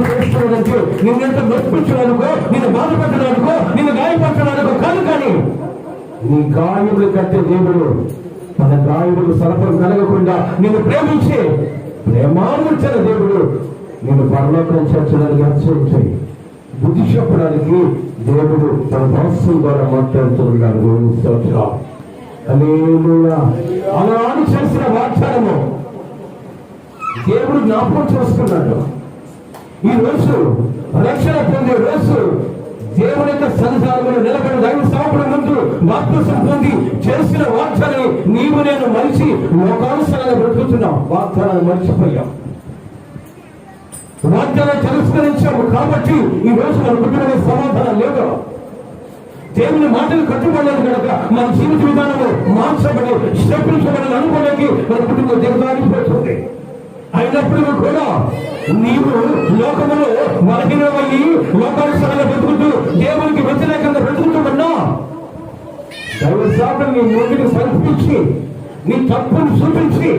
చేస్తున్నాడంటే నిన్నెంత నొప్పించడానికో, నిన్ను బాధపెట్టడానికో, నిన్ను గాయపరచడానికో కాదు. కానీ నీ గాయములు కట్టే దేవుడు తన గాయములు సరఫరం కలగకుండా నిన్ను ప్రేమించి ప్రేమామూర్చిన దేవుడు నేను పరలోకం చేర్చడానికి హెచ్చరించాయి. బుద్ధి చెప్పడానికి దేవుడు తన దాసుల ద్వారా మాట్లాడుతున్నాడు. హల్లెలూయా. అలాంటి చేసిన వాగ్దానము దేవుడు జ్ఞాపకం చేసుకున్నాడు. ఈ రోజు రక్షణ పొందే రోజు దేవుని యొక్క సంసారంలో నిలబడి దైవ సేవకుడి ముందు బాప్తిసం పొంది చేసిన వాగ్దానాన్ని నీవు నేను మరిచి లోకానుసారంగా బ్రతుకుతున్నాం. వాగ్దానాన్ని మర్చిపోయాం. వాగ్దానం తిరస్కరించాము కాబట్టి ఈ రోజు మన కుటుంబంలో సమాధానం లేదు. దేవుని మాటలు కట్టుబడలేదు కనుక మన జీవిత విధానంలో మార్చబడి శ్రపించబడిన అనుకోవడానికి మన కుటుంబం దిగజారిపోతుంది. అయినప్పటికీ కూడా నీవు లోకములో బలహీనమయ్యి లోకానుసారంగా బ్రతుకుతూ దేవునికి వ్యతిరేకంగా బ్రతుకుతున్నా దైవ శాపం నీ ముందుకు సమర్పించి నీ తప్పును చూపించి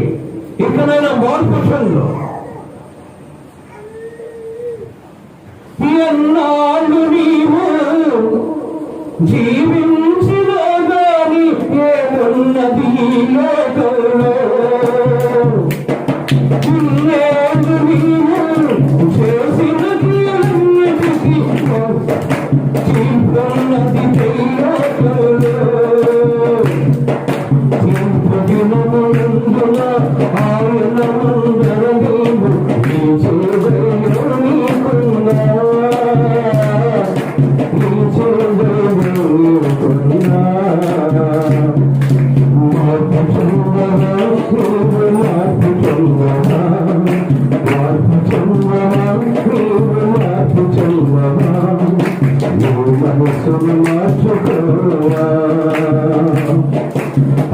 ఇకనైనా మార్పు చెందు. ఎన్నాళ్ళు నీవు జీవించినా గాని ఏమున్నది లోకంలో, ఇన్నేళ్ళు నీవు చేసిన క్రియలన్నిటికీ తీర్పున్నది లోకంలో. తీర్పు దినమునందున ఆయన ముందర నీవు నీ చేదైన నీకున్నా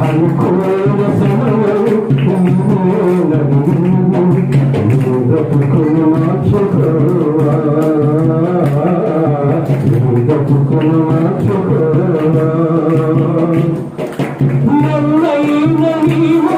అనుకోని సమయం బ్రతుకును మార్చుకోవా, బ్రతుకును మార్చుకోవా. నన్నైన నీవు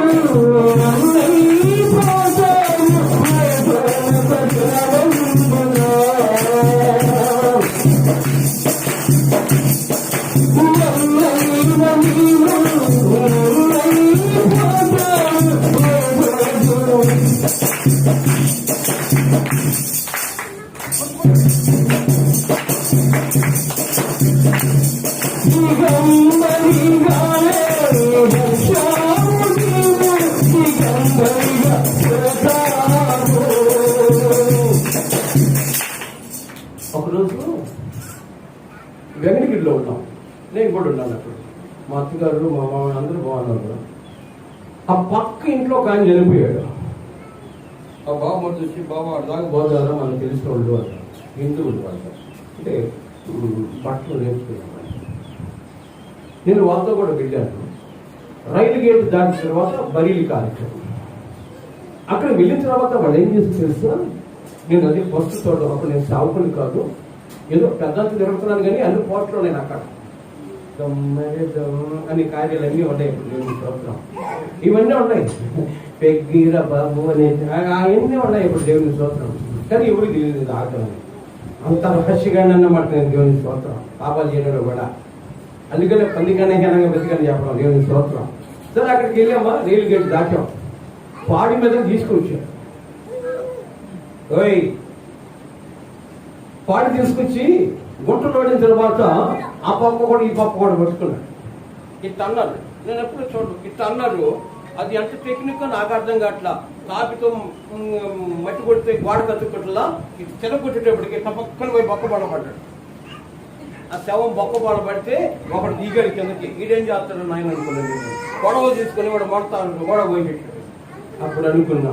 ఒకరోజు వెంకటగిరిలో ఉన్నాం. నేను కూడా ఉన్నాను అప్పుడు. మా అత్తగారు మా మామ అందరూ బాగున్నారు. ఆ పక్క ఇంట్లో ఒక ఆయన చనిపోయాడు. ఆ బాబు వచ్చి బాబు దాకా పోదారా మనకు తెలిసిన వాళ్ళు అంటారు, హిందువులు వాళ్ళు, అంటే బట్టలు నేర్చుకున్నాను. నేను వాళ్ళతో కూడా వెళ్ళాను. రైలు గేట్ దాటిన తర్వాత బరీలి కార్యక్రమం. అక్కడ వెళ్ళిన తర్వాత వాళ్ళు ఏం చేసి తెలుసా, నేను అదే ఫస్ట్ తోట అప్పుడు నేను సావుకుని కాదు, ఏదో పెద్దంతా తిరుగుతున్నాను కానీ అన్ని పోట్లో నేను అక్కడ అని కార్యాలు అన్నీ ఉన్నాయి. ఇప్పుడు దేవుని స్తోత్రం ఇవన్నీ ఉన్నాయి. పెగ్గీర బాబు అనే అవన్నీ ఉన్నాయి ఇప్పుడు దేవుని స్తోత్రం. కానీ ఎవరికి తెలియదు ఆగమని. అంత రహస్యంగా అన్నమాట నేను దేవుని స్తోత్రం. పాపాలు చేయడంలో కూడా అందుకనే పందికనే ఘనంగా బతికని చెప్పడం దేవుని స్తోత్రం. సరే అక్కడికి వెళ్ళామా, రైలు గేట్ దాటాం, పాడి మీద తీసుకొచ్చాం. ఓయ్ పాడి తీసుకొచ్చి గుంటలో పడిన తర్వాత ఆ పక్క కూడా ఈ పక్క కూడా పట్టుకున్నాడు. ఇట్లా అన్నారు, నేను ఎప్పుడు చూడరు, ఇట్లా అన్నారు. అది ఎంత టెక్నిక్ నాకు అర్థం కావట్లా. కాపితో మట్టి కొడితే గోడ కత్తుకొట్లా చెలకొట్టేటప్పటికి పక్కన పోయి బొక్క పడబడ్డాడు. ఆ శవం బొక్క పడబడితే ఒకడు దిగాడు కిందకి. ఈడేం చేస్తాడు నాయన అనుకున్నాను. గొడవ తీసుకుని వాడు మొడతాడు, గొడవ పోయేటట్టు. అప్పుడు అనుకున్నా,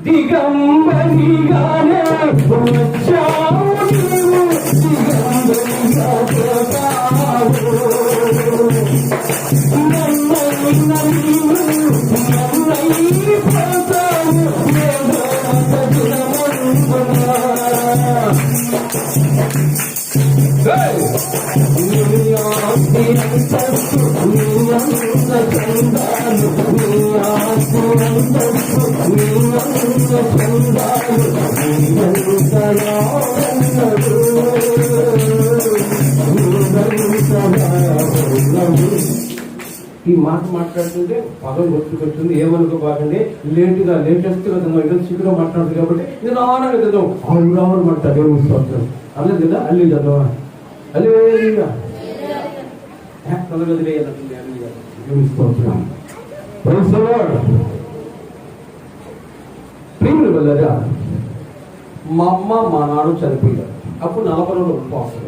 దిగంబరిగానే వచ్చావు నీవు, దిగంబరిగా పోతావు. ఈ మాట మాట్లాడుతుంటే పదం గుర్తుకొచ్చింది. ఏమనుకోబాకండి, లేటెస్ట్ గా సిగ్గుగా మాట్లాడుతుంది కాబట్టి నేను ఆనంగా చదువు అవును మాట్లాడు. దేవుని స్తోత్రం. అల్లే కదా అల్లి చదవా, అల్లి దేవుని స్తోత్రం. ప్రియులు వెళ్ళగా మా అమ్మ మా నాన్న చనిపోయారు. అప్పుడు 40 రోజులు ఉపవాసం.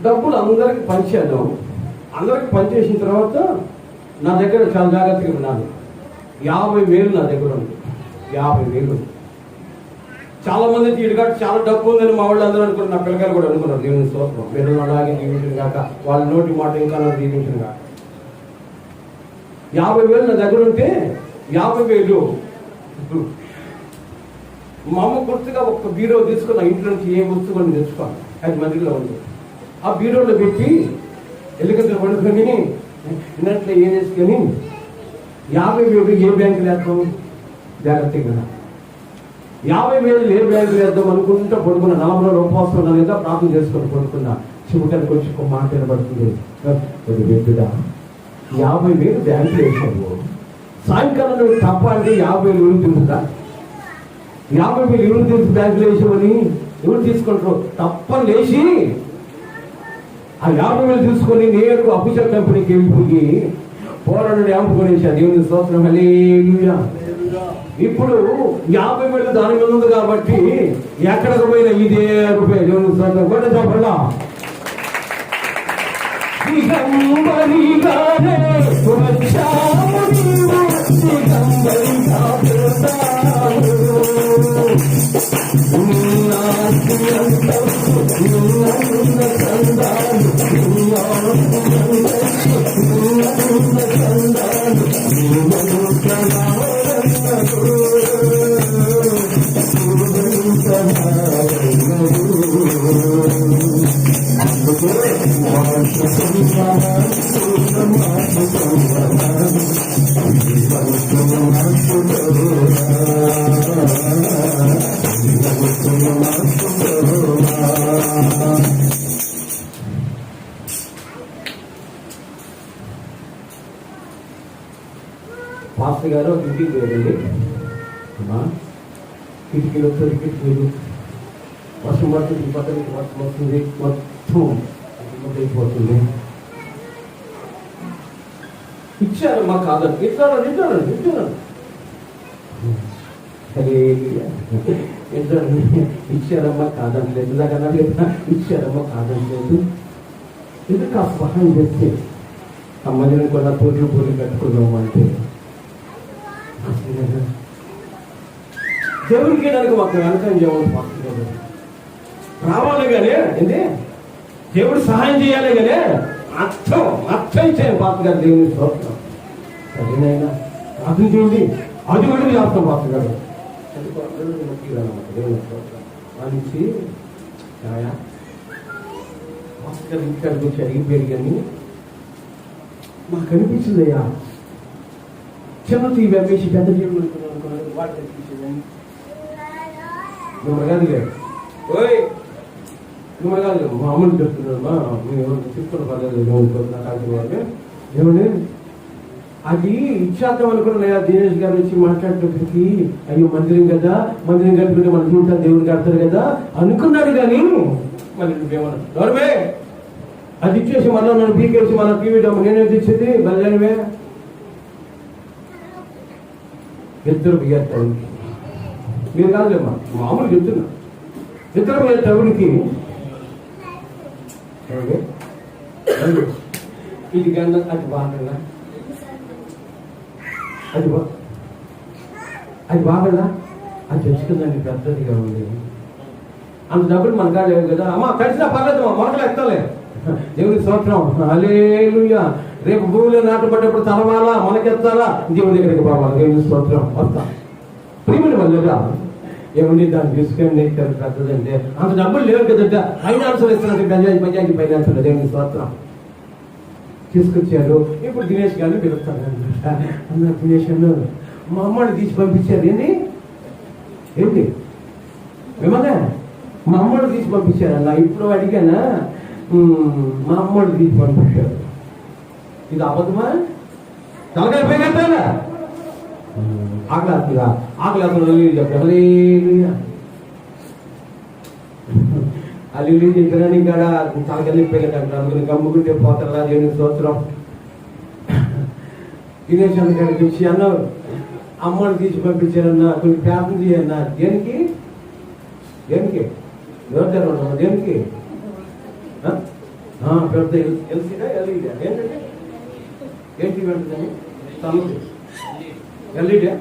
డబ్బులు అందరికి పంచాను. అందరికి పనిచేసిన తర్వాత నా దగ్గర చాలా జాగ్రత్తగా ఉన్నాను. 50,000 నా దగ్గర ఉంది. 50,000. చాలా మంది ఈడుగాడు చాలా డబ్బు ఉందని మా వాళ్ళు అందరూ అనుకున్నారు. నా పిల్లగారు కూడా అనుకున్నారు. దేవుని స్తోత్రం. మీరు అలాగే దీవించిన కాక, వాళ్ళ నోటి మాట ఇంకా నాకు దీవించిన కాక. 50,000 నా దగ్గర ఉంటే 50,000 మా అమ్మ గుర్తుగా ఒక బీరో తీసుకున్న ఇంట్లో నుంచి ఏ వస్తువుని తెచ్చుకోవాలి. 5 మందిలో ఉంది. ఆ బీరోలో పెట్టి ఎల్లికలు పడుకొని ఇన్నట్లు ఏం చేసుకొని 50,000 ఏ బ్యాంకులు వేద్దాం జాగ్రత్తగా 50,000 ఏ బ్యాంకులు వేద్దాం అనుకుంటా పడుకున్న 40 రోజులు ఉపవాసం ఉన్నా లేదా ప్రార్థన చేసుకొని పడుకున్నా. చివరికి వచ్చి ఒక మాట వినబడుతుంది, బిడ్డ 50,000 బ్యాంకులు వేసావు, సాయంకాలం నువ్వు తప్ప అంటే 50,000 ఎవరు తింటుందా? 50,000 ఎవరు తెలుసు బ్యాంకులు వేసామని ఎవరు తీసుకుంటారు? తప్ప లేచి ఆ 50,000 తీసుకొని నేరుగా అఫీషియల్ కంపెనీకి వెళ్ళిపోయి పోరాడు అమ్ముకునేసా. దేవుని స్తోత్రం. హల్లెలూయా. ఇప్పుడు 50,000 దాని మీద ఉంది కాబట్టి ఎక్కడికి పోయినా ఇదే రూపాయి. దేవుని స్తోత్రం. కూడా చెప్పలా పాస్టర్ గారు ఇంటికి పోయండి. కిటికీలు కిటికీలు వర్షం పడుతుంది, పక్కన వర్షం వస్తుంది, మొత్తం అయిపోతుంది. ఇచ్చారమ్మా కాదని ఇచ్చారు ఇచ్చారమ్మా కాదని లేదు. నాకన్నా ఇచ్చారమ్మా కాదని లేదు. ఎందుకు ఆ సహాయం చేస్తే అమ్మని కూడా పూర్లు కట్టుకున్నాము అంటే దేవుడికి దానికి మాకు వెనకం చేయమని రావాలి కానీ ఏంటి దేవుడు సహాయం చేయాలి కానీ అర్థం చేయండి పాత్ర గారు. దేవుని స్తోత్రం. సరేనైనా అర్థం చేయండి, అది కూడా చేస్తాం పాత్ర గారు. దేవుని స్తోత్రం. నుంచి పాత్ర గారు ఇంటికాడికి వచ్చి అడిగిపోయారు కానీ మాకు అనిపించిందయ్యా, చిన్న తీవి అమ్మేసి పెద్ద జీవులు అనుకున్నాను. వాడు కనిపించిందని కాదు లేదు. ఓయ్ నువ్వు కాదు మామూలు చెప్తున్నామా మీరు చెప్తున్న పర్లేదు ఏమండి అది ఇచ్చేద్దాం అనుకున్నా దినేష్ గారు వచ్చి మాట్లాడేటప్పటికి అయ్యో మందిరం కదా మందిరం కట్టుకుంటే మన జీవితాలు దేవుడు కడతారు కదా అనుకున్నాడు కానీ మళ్ళీ నువ్వేమన్నా గౌరవే అది ఇచ్చేసి మళ్ళీ నన్ను పీకేసి మన టీవీ డబ్బు నేనేది ఇచ్చేది బయలుదేరివే ఇద్దరు బియ్యారు టౌన్కి మీరు కాదులేమ్మా మామూలు చెప్తున్నా ఇద్దరు బియ్యారు టౌన్కి ఇది గంట అది బాగా అది బాగా అది తెచ్చుకుందండి పెద్దదిగా ఉంది అంత డబ్బులు మన కాదు లేవు కదా అమ్మ కలిసినా పర్లేదు మొదలు ఎత్తాలే దేవుడి స్తోత్రం హల్లెలూయా రేపు భూమిలో నాటపడ్డప్పుడు తలవాలా మనకెత్తాలా దేవుడి దగ్గరికి పోవాలా దేవుడి స్తోత్రం వస్తా ప్రియమైన వల్లగా ఏమండి దాన్ని తీసుకొని పెద్దదంటే అంత డబ్బులు లేవు కదంటే ఫైనాన్షియల్ ఇస్తున్నట్టు పంచాయతీ ఫైనాన్షియల్ దేవుడి స్తోత్రం తీసుకొచ్చారు ఇప్పుడు దినేష్ గారిని పిలుస్తాను అన్న దినేష్ అన్న మా అమ్మని తీసి పంపించారు ఏంటి ఏమన్నా మా అమ్మని తీసి పంపించారన్న ఇప్పుడు అడిగానా మా అమ్మని తీసి పంపించారు ఇది అబద్ధమా తలకాయ పోయినట్టారా ఆకలేస్తుందా ఆకలేస్తుంది చెప్పాలి అల్లు చెప్పినా ఇక్కడ తలకెళ్ళిపోయినట్టు అందుకని గమ్ముకుంటే పోతారా దేవుని స్తోత్రం దినేష్ అన్న గారికి వచ్చి అన్నారు అమ్మని తీసి పంపించారన్నా కొన్ని ప్రార్థన చేయన్నా దేనికి దేనికి దేనికి పెద్ద ఎల్సీడా ఎల్ఈడా ఏంటంటే ఏంటి వెంటనే తల్లి ఎల్ఈడా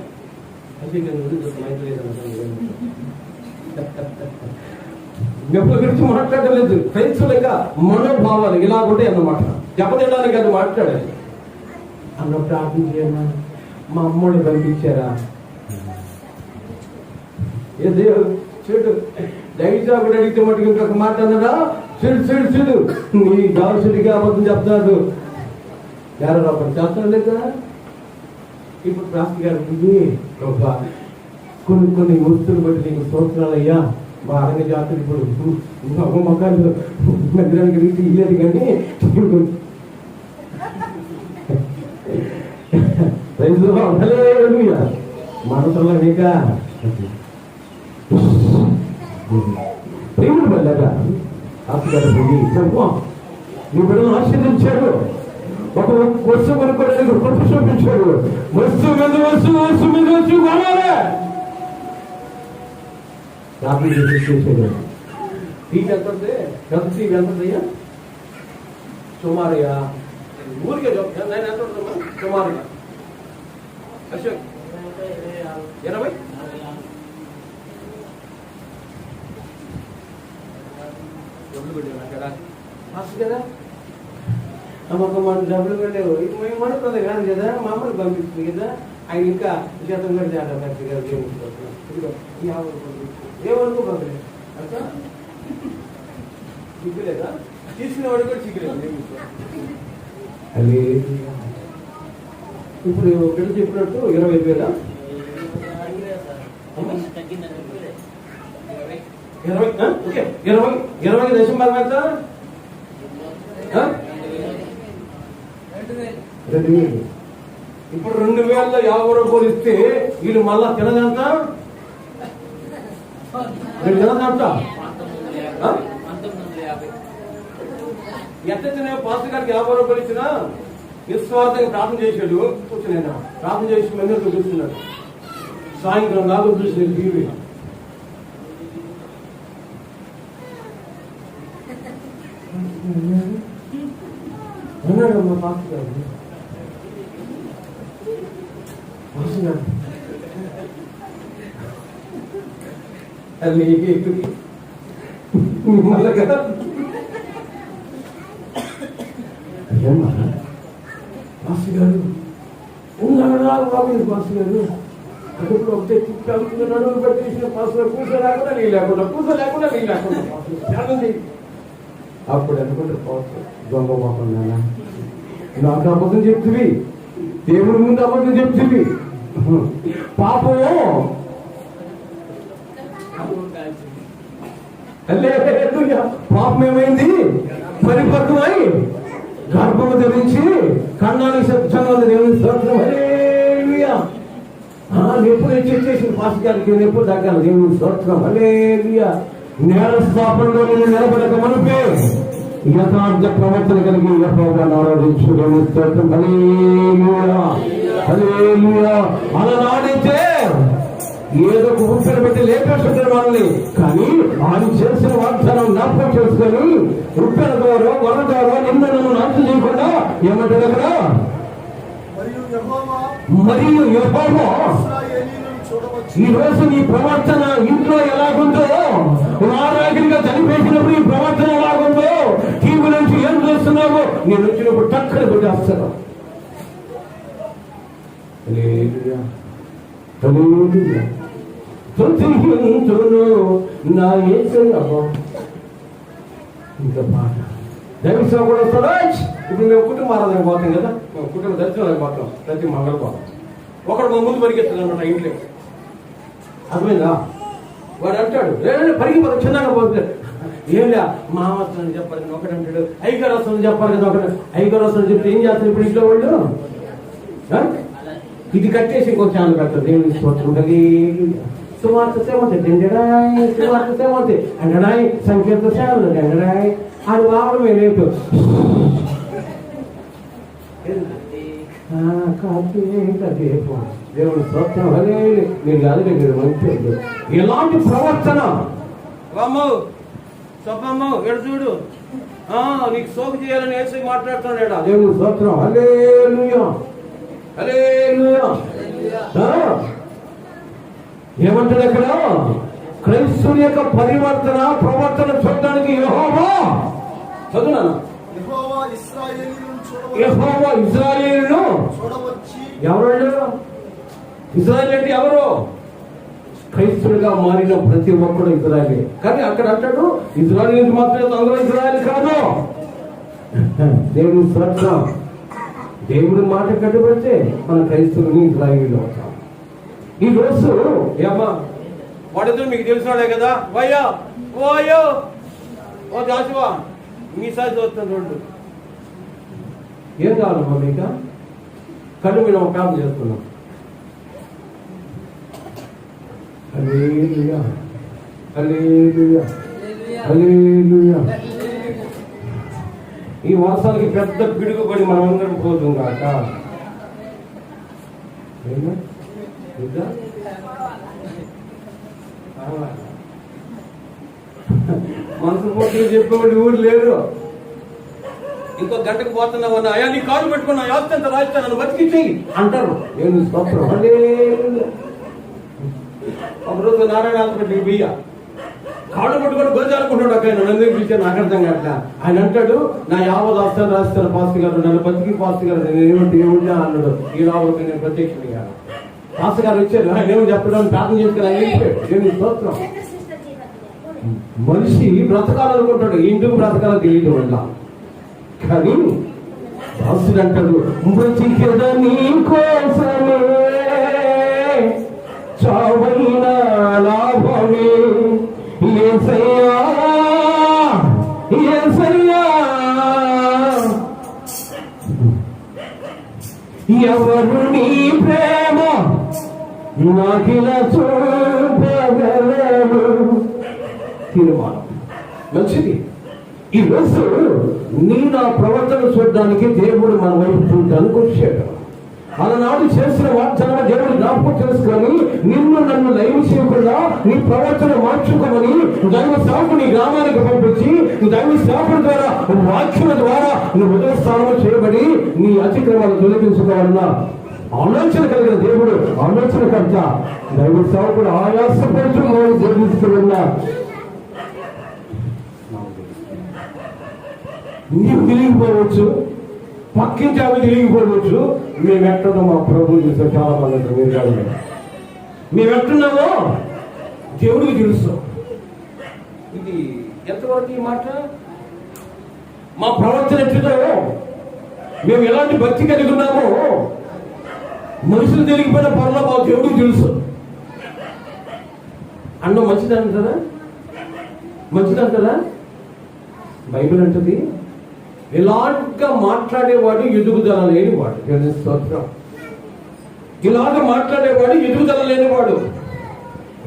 మెప్పుల గురించి మాట్లాడలేదు క్రైస్తవులుగా మనోభావాలు ఇలా ఉంటాయి అన్నమాట దెబ్బతినడానికి అది మాట్లాడాలి అన్న ప్రార్థన చేయన్నా మా అమ్మని పంపించారా ఏ దేవుడు చెడు దైవజా కూడా అడిగితే మటుకు ఇంకొక మాట అన్నారా చెడు నీ దాసుడిగా అబద్ధం చెప్తాడు ఎవరో ఒకటి చేస్తాడు లేదా ఇప్పుడు ప్రాస్తి గారికి గొప్ప కొన్ని వస్తువులు బట్టి నీకు స్తోత్రాలయ్యా మా అరణ్య జాతులు ఇప్పుడు మొక్కలు మందిరానికి రీతి ఇయ్యదు కానీ మనసులో నీక ప్రేముడు వెళ్ళగా ఆశగారు పోయి నీ బిడ్డను ఆశీర్వదించాడు ఒక వస్తువు కొనుక్కోవడానికి కొట్టు చూపించాడు వస్తువు మీద వస్తువు కొనాలి రాత్రి చేసాడు టీవీ ఎంత పెద్ద టీవీ ఎంత ఉందయ్యా సుమారుగా ఊరికే నేను ఎంత ఉంటుందా సుమారుగా అశోక్ 20 కదా నమ్మకం మన డబ్బులు పెట్టేవు ఇక మేము అనుకుంది కాదు కదా మామూలు పంపిస్తుంది కదా ఆయన ఇంకా జీతం కూడా చేయాలి ఏమనుకో పంపలేదు అర్థం చిక్కులేదా తీసుకునేవాడు కూడా చిక్కులేదు అది ఇప్పుడు ఒకటి చెప్పినట్టు 20,000 20 దశం భాగం ఎంత 2,000 ఇప్పుడు 2,000లో 50 రూపాయలు ఇస్తే వీళ్ళు మళ్ళా తినదంట ఎట్లా పాస్టర్ గారికి 50 రూపాయలు ఇచ్చినా నిస్వార్థంగా ప్రార్థన చేశాడు కూర్చున్నాను ప్రార్థన చేసి మందిరం చూస్తున్నాడు సాయంత్రం దాకా చూసిన టీవీ అన్నాడు మా పాస్టర్ గారు అది మళ్ళా కదా పాస్టర్ గారు ఉన్నాడు పాస్టర్ గారు అప్పుడు ఒకటే నడువులు పెట్టేసిన పాస్టర్ కూర్చో లేకుండా నీ లేకుండా అప్పుడు అనుకుంటే పాస్టర్ దొంగ పాపం నాన్న నాకు అబద్ధం చెప్తుంది దేవుడి ముందు అబద్ధం చెప్తుంది పాపం హల్లెలూయా. పాపం ఏమైంది? పరిపక్వమై గర్భము ధరించి కన్నానికి శబ్దంగా ఉంది. దేవుని స్తోత్రం. హల్లెలూయా. ఎప్పుడు చేసిన పాస్ గారికి ఎప్పుడు తగ్గాలి. దేవుని స్తోత్రం. హల్లెలూయా. నేర స్థాపనలో నేను నిలబడక మనపే యథార్థ ప్రవర్తన కలిగి యెహోవాను ఆరాధించు. దేవుని స్తోత్రం. హల్లెలూయా. హల్లెలూయా. అలనాడైతే ఏదో ఊపిరి పెట్టి లేపేస్తుంటారు మనల్ని, కానీ ఆయన చేసిన వాగ్దానం జ్ఞాపకం చేసుకొని ఉప్పెన ద్వారా వర ద్వారా నిందనను నాశనం చేయకుండా ఏమంటారు అక్కడ? మరియు యెహోవా ఇశ్రాయేలీయులను చూడవచ్చు. ఈ రోజు నీ ప్రవర్తన ఇంట్లో ఎలాగుందో, వారాగిరిగా చనిపోయినప్పుడు ఈ ప్రవర్తన ఎలాగుందో, టీవీ నుంచి ఏం చేస్తున్నావో నేను వచ్చినప్పుడు టక్కన కొట్టేస్తాను. హల్లెలూయా. హల్లెలూయా. స్తుతించును నా యేసయ్య. ఇంకా పాట దైవసేవ కూడా వస్తాడు. ఇప్పుడు మేము కుటుంబ ఆరాధన పోతాం కదా, మేము కుటుంబ దర్శనాలకు పోతాం ప్రతి మంగళవారం. ఒకడు మా ముందు పరిగెత్తాడు నా ఇంట్లో. అర్థమైందా? వాడు అంటాడు పరిగెత్తాడు, చిన్నగా పోతాడు. ఏంటా మా వస్తుందని చెప్పాలి కదా ఒకటి అంటాడు, ఐగారు వస్తుందని చెప్పాలి కదా ఒకటి. ఐగారు వస్తుందని చెప్తే ఏం చేస్తారు ఇప్పుడు ఇంట్లో వాళ్ళు? ఇది కట్టేసి ఇంకో ఛానల్ పెడతారు. దేవుని స్తోత్రం. సువార్త సేవంతి డెండడాయ్, సువార్త సేవంతి అండడాయ్, సంకీర్త సేవలు డెండడాయ్ అని వాడమే లేదు. దేవుని స్తోత్రం. అదే మీరు కాదు, మీరు మంచి ఎలాంటి ప్రవర్తన. చెప్పమ్మ ఎడు చూడు, నీకు సోకు చేయాలని వేసి మాట్లాడుతున్నాడా? దేవుని స్తోత్రం. హల్లెలూయా. హల్లెలూయా. ఏమంటాడు అక్కడ? క్రైస్తవుని యొక్క పరివర్తన ప్రవర్తన చూడడానికి యెహోవా చదువునా? యెహోవా ఇశ్రాయేలీయులను యెహోవా ఇశ్రాయేలును చూడవచ్చి. ఎవరు? ఇశ్రాయేలు అంటే ఎవరు? క్రైస్తవుడిగా మారిన ప్రతి ఒక్కడు ఇశ్రాయేలే. కానీ అక్కడ అంటాడు ఇశ్రాయేలు మాత్రమే, అందరూ ఇశ్రాయేలు కాదు. దేవుని స్తోత్రం. దేవుడి మాట కట్టుబడితే మన క్రైస్తవుని ఇశ్రాయేలు అవుతాం. ఈ రోజు ఏమ్మా వాడిద్దరు మీకు తెలిసినాడే కదా. వయ్యో ఓయో ఓ జాషువా మీ సైజు వస్తుంది రెండు. ఏం కావాలమ్మా మీకు? కళ్ళు మీద ఒక కాపు చేస్తున్నాం. హల్లెలూయా. హల్లెలూయా. హల్లెలూయా. ఈ వాసానికి పెద్ద పిడుగుపడి మనం అందరం పోతుంది కాక. మనసు పోటీ చెప్పేవాళ్ళు ఊరు లేరు. ఇంకో గంటకు పోతున్నావు అన్న, అయ్యా నీ కారు పెట్టుకున్నా యాస్తి అంత రాస్తా నన్ను బతికిచ్చేయి అంటారు. నేను స్తోత్రం. హల్లెలూయా. ఒకరోజు నారాయణ హాస్పిటల్కి బియ్య కాళ్ళు పట్టుకొని గోజాలనుకుంటాడు. అక్కడ నన్ను పిలిచాను, నాకు అర్థం కావట్లా. ఆయన అంటాడు నా యావత్ రాస్తాను రాస్తాను పాస్తి గారు, నన్ను బతికి పాస్తి గారు నేనేమిటి ఏమిటి అన్నాడు. ఈ రాబోతు నేను ప్రత్యక్షుడి గారు పాస్తి గారు వచ్చారు. ఆయన ఏమో చెప్పడం ప్రార్థన చేసుకుని ఆయన వెళ్ళిపోయాడు. నేను స్తోత్రం. మనిషి బ్రతకాలనుకుంటాడు, ఇంటికి బ్రతకాలని తెలియదు వల్ల. కానీ దాసుడు అంటాడు బ్రతికెద నీ కోసమే, చావైనా లాభమే యేసయ్యా, యేసయ్యా. ఎవరు నీ ప్రేమ నాకిలా చూపగలరు. తీర్మానం మంచిది. ఈ రోజు నీ నా ప్రవర్తన చూడడానికి దేవుడు మన వైపు చూడడానికి వచ్చాడు. అలనాడు చేసిన వాగ్దానం దేవుడు జ్ఞాపకం చేసుకొని నిన్ను నన్ను లైవ్ చేయకుండా నీ ప్రవర్తన మార్చుకోమని దైవ సేవకుని గ్రామానికి పంపించి దైవ సేవకుల ద్వారా వాక్యుల ద్వారా నువ్వు ఉదయ స్థానం చేయబడి నీ అతిక్రమాలు తొలగించుకోవాలన్న ఆలోచన కలిగిన దేవుడు ఆలోచనకర్త. దైవ సేవకుడు ఆయాసపడుతూ జరిగిస్తున్నా నీవు తెలియకపోవచ్చు, పక్కింటి ఆమె తెలియకపోవచ్చు. మేము ఎట్టున్నామో మా ప్రభు చూస్తే చాలా మంది మీరు కాదు. మేము ఎట్టున్నామో దేవుడికి తెలుసు. ఇది ఎంతవరకు ఈ మాట? మా ప్రవర్తన ఎట్టుదో, మేము ఎలాంటి భక్తి కలిగి ఉన్నామో మనుషులు తెలియకపోయిన పనులు మా దేవుడికి తెలుసు. అన్న మంచిది అంటారా? మంచిదంటారా? బైబిల్ అంటది ఇలాగా మాట్లాడేవాడు ఎదుగుదల లేనివాడు. దేవుని స్తోత్రం. ఇలాగ మాట్లాడేవాడు ఎదుగుదల లేనివాడు.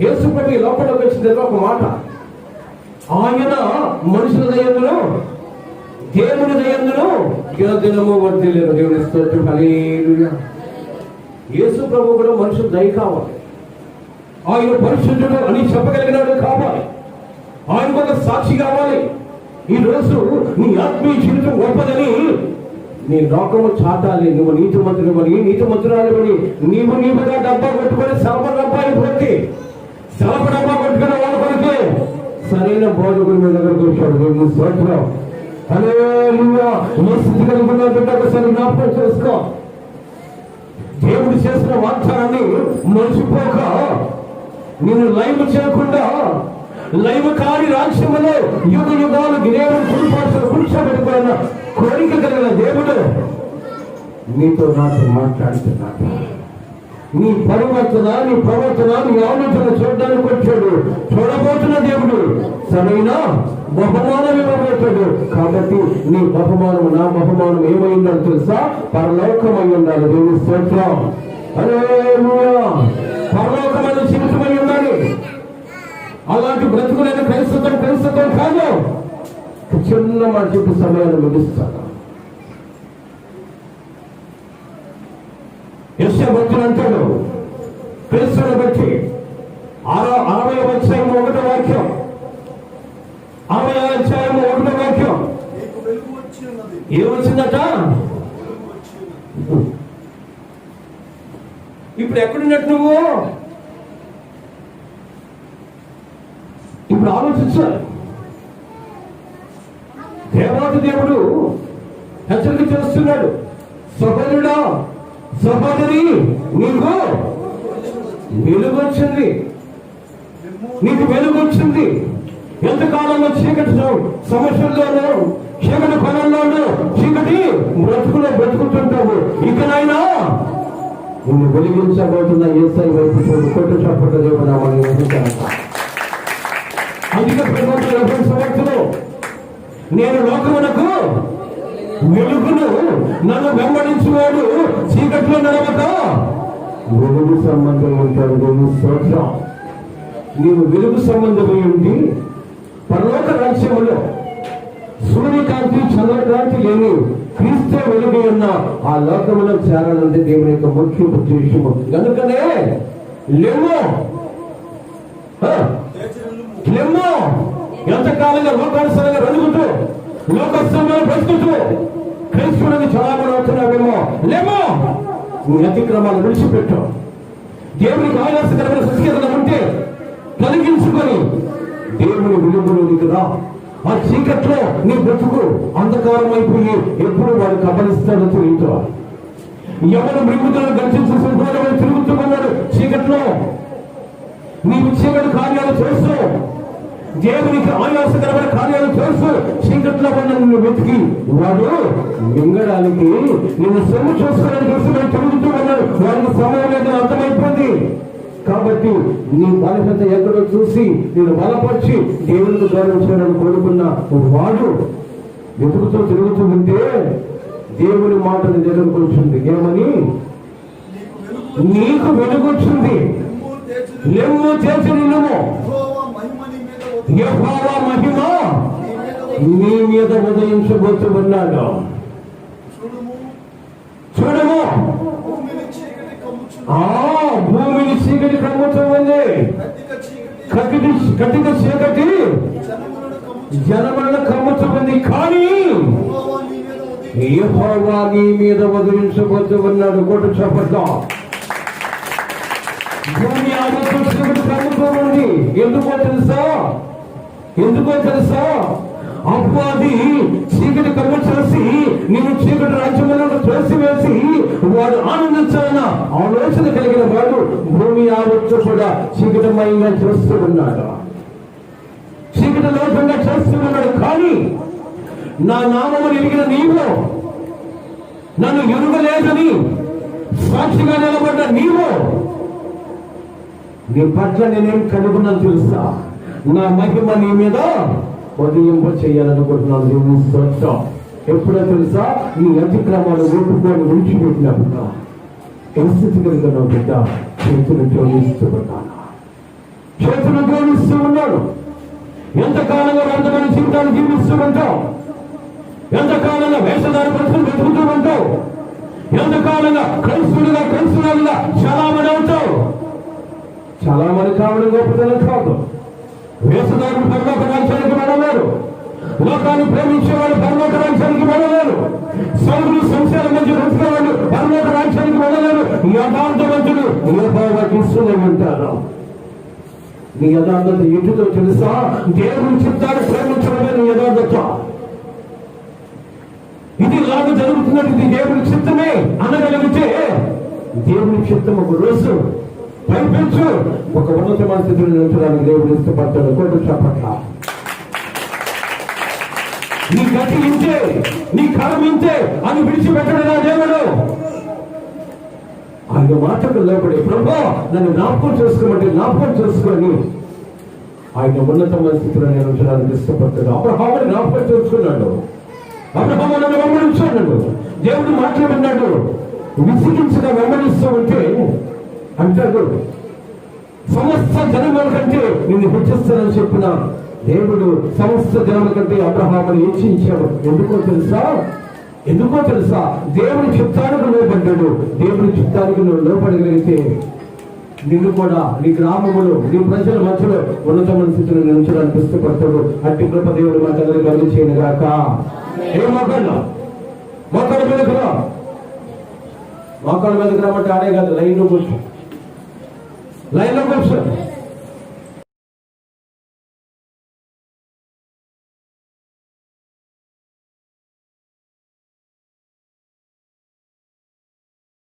యేసు ప్రభు ఈ లోపలికి వచ్చిన తర్వాత ఒక మాట, ఆయన మనుషుల దయందును దేవుని దయందును దినదినము వర్ధిల్లేను. దేవుని స్తోత్రం. హల్లెలూయా. యేసు ప్రభు కూడా మనుషులు దయ కావాలి. ఆయన పరిశుద్ధుడు అని చెప్పగలిగినాడు కావాలి. ఆయనకు ఒక సాక్షి కావాలి. ఈ రోజు నీ ఆత్మీయ జీవితం గొప్పదని నీ లోకము చాటాలి. నువ్వు నీతిమంతుడమని నీతిమంతురాలని నీవుగా డబ్బా కొట్టుకొని సలప డబ్బా అయిపోతే సలప డబ్బా కొట్టుకుని వాడుకొనితే సరైన బోధకుడి మీద దగ్గరకు వచ్చాడు. దేవుని స్తోత్రం. హల్లెలూయా. నీ స్థితి కలిగి ఉన్న బిడ్డ ఒకసారి జ్ఞాపకం చేసుకో. దేవుడు చేసిన వాగ్దానాన్ని మర్చిపోక నేను లైవ్ చేయకుండా లైవ్ కాని రాజ్యములో యుగ యుగాలు గిరేవుడు కుడిపార్శ్వను కూర్చోబెట్టుకున్న కోరిక కలిగిన దేవుడు నీతో నాతో మాట్లాడుతున్నాడు. నీ పరివర్తన, నీ ప్రవర్తన, నీ ఆలోచన చూడడానికి వచ్చాడు. చూడబోతున్న దేవుడు సరైన బహుమానం ఇవ్వబోతాడు. కాబట్టి నీ బహుమానం, నా బహుమానం ఏమైందని తెలుసా? పరలోకమై ఉండాలి. దేవుని స్తోత్రం. హల్లెలూయా. పరలోకమైన జీవితమై ఉండాలి. అలాంటి బ్రతుకులైన క్రైస్తవం కాదు. చిన్న మాట చెప్పి సమయాన్ని ముగిస్తాను. యెషయా భక్తుడు అంటాడు క్రీస్తుని బట్టి 60వ అధ్యాయం 1వ వాక్యం, 60వ అధ్యాయం 1వ వాక్యం నీకు వెలుగు వచ్చి ఉన్నది. ఏమొచ్చిందట? వెలుగు వచ్చి ఉన్నది. ఇప్పుడు ఎక్కడున్నట్టు నువ్వు? ఇప్పుడు ఆలోచించాలి. దేవాది దేవుడు హెచ్చరిక చేస్తున్నాడు. సహోదరుడా, సహోదరి, నీకు వెలుగు వచ్చింది. నీకు వెలుగు వచ్చింది. ఎంతకాలంలో చీకటి సమస్యల్లోనూ, చీకటి కొనంలోనూ, చీకటి బ్రతుకుతుంటావు. ఇకనైనా నిన్ను వెలిగించబోతున్న యేసయ్య వైపు చూడు. కొట్టు చప్పట్లు దేవునామని అందుకే ప్రజలు నేను లోకమునకు వెలుగును, నన్ను వెంబడించువాడు చీకట్లో నడవక వెలుగు సంబంధం ఉంటాడు. వెలుగు స్తోత్రం. నీవు వెలుగు సంబంధమై ఉండి పరలోక రాజ్యములో సూర్యకాంతి చంద్రకాంతి లేని క్రీస్తు వెలుగు ఉన్న ఆ లోకములో చేరాలంటే దేవుని యొక్క ముఖ్య ఉద్దేశము. కనుకనే లేమో లెమ్మో. ఎంతకాలంగా లోకానుసారంగా రడుగుతూ లోకస్థంలో బ్రతుకుతూ క్రైస్తవుడిని చలామణి అవుతున్నావేమో. లేమో, నీ అతిక్రమాలు విడిచిపెట్టు. దేవునికి ఆయాసకరమైన సంస్కృతం ఉంటే కలిగించుకొని దేవుని వెలుగులోనికి రా. ఆ చీకట్లో నీ బ్రతుకు అంధకారం అయిపోయి ఎప్పుడు వాడు కబలిస్తాడో తెలియదు. ఎవరు మృగుతులను గర్జించి సంపూర్ణమైన తిరుగుతున్నాడు చీకట్లో. నీవు చీకటి కార్యాలు చేస్తూ, దేవునికి ఆయాసకరమైన కార్యాలు చేస్తూ చీకట్లో ఉన్న నిన్ను వెతికి వాడు మింగడానికి, నిన్ను సొమ్ము చూసుకోవడానికి వస్తున్నాడు, తిరుగుతూ ఉన్నాడు. వాడికి సమయం లేదని అర్థమైపోయింది. కాబట్టి నీ బలహీనత ఎక్కడో చూసి నేను బలపరిచి దేవునికి గౌరవం చేయడానికి కోరుకున్న వాడు వెతుకుతూ తిరుగుతూ ఉంటే దేవుని మాటని దగ్గరకు వచ్చింది. ఏమని? నీకు వెలుగొచ్చింది. లెమ్ము చేసి నిలుము. యెహోవా మహిమ నీ మీద ఉదయించబోతున్నాడు. చూడము, భూమిని చీకటి కమ్ముతూ ఉంది. కటిక చీకటి జనములను కమ్ముతూ ఉంది. కానీ యెహోవా నీ మీద ఉదయించబోతూ ఉన్నాడు. కొట్టు చప్పట్లు. భూమి ఆలోచన చీకటి కమ్ముతూ ఉంది. ఎందుకో తెలుసా? అపవాది చీకటి కమ్మ చేసి నేను చీకటి రాజ్యంలో తోసివేసి వాడు ఆనందించాలన్న ఆలోచన కలిగిన వాడు భూమి ఆలోచన కూడా చీకటమయంగా చేస్తూ ఉన్నాడు, చీకటి లోకంగా చేస్తూ ఉన్నాడు. కానీ నా నామము ఎరిగిన నీవు, నన్ను ఎరుగలేదని సాక్షిగా నిలబడ్డ నీవు, నీ పట్ల నేనేం కనుగొన్నాను తెలుసా? నా మహిమ నీ మీద ఉదయింప చేయాలనుకుంటున్నాను. దేవుని స్తోత్రం. ఎప్పుడో తెలుసా, నీ అతిక్రమాలు ఒప్పుకొని విడిచిపెట్టినప్పుడు ఏ స్థితి కలిగిన బిడ్డ చేతులు జోడిస్తూ ఉన్నాను, చేతులు జోడిస్తూ ఉన్నాడు. ఎంతకాలంగా అందమైన జీవితాన్ని జీవిస్తూ ఉంటావు, ఎంతకాలంగా వేషధార పరిస్థితులు వెతుకుతూ ఉంటావు, ఎంతకాలంగా క్రైస్తులుగా చలామణి అవుతావు. చలామణి కావడం గొప్పతనం కాదు. వేషధారులు పరలోక రాజ్యానికి వెళ్ళలేరు, లోకాన్ని ప్రేమించేవాడు పరలోక రాజ్యానికి వెళ్ళలేరు, సౌరులు సంశయాల మధ్య బ్రతికేవాడు పరలోక రాజ్యానికి వెళ్ళలేరు. యథార్థవంతుడు యెహోవాకిష్టమై ఉంటారు. నీ యథార్థత ఎటుతో తెలుసా? దేవుని చిత్తాన్ని ప్రేమించడమే నీ యథార్థత. ఇది ఇలాగ జరుగుతున్నట్టు, ఇది దేవుని చిత్తమే అనగలిగితే దేవుని చిత్తం ఒక రోజు పైపెచ్చు ఒక ఉన్నతమైన స్థితిలో నిలిచడానికి దేవుడు ఇష్టపడతాడు. కోట చెప్పట్ల నీ గతి ఇంతే, నీ కరం ఇంతే అని విడిచిపెట్టడు నా దేవుడు. ఆయన మాటకు లోపడి ప్రభు నన్ను జ్ఞాపకం చేసుకోమంటే జ్ఞాపకం చేసుకొని ఆయన ఉన్నతమైన స్థితిలో నిలిచడానికి ఇష్టపడతాడు. అబ్రహాముని జ్ఞాపకం చేసుకున్నాడు, అబ్రహాము నన్ను వెంబడించాడు. దేవుడు మాట్లాడినాడు, విసిగించగా వెంబడిస్తూ ఉంటే అంటాడు, సమస్త జనముల కంటే నిన్ను హెచ్చిస్తానని చెప్పిన దేవుడు సమస్త జనముల కంటే అబ్రహాముని హెచ్చించాడు. ఎందుకో తెలుసా? దేవుని చిత్తానికి లోబడ్డాడు. దేవుని చిత్తానికి నువ్వు లోపడగలిగితే నిన్ను కూడా నీ గ్రామములు, నీ ప్రజల మధ్యలో ఉన్నతమైన స్థితిలో నిలిచడానికి ఇష్టపడతాడు. అట్టి కృప దేవుడు మాకందరూ కలిగి చేయను గాక. ఏ మొక్కలు మొక్కల మీదకి రా, మొక్కల మీదకి రమ్మంటే ఆడే కాదు, లైన్లో కూర్చో.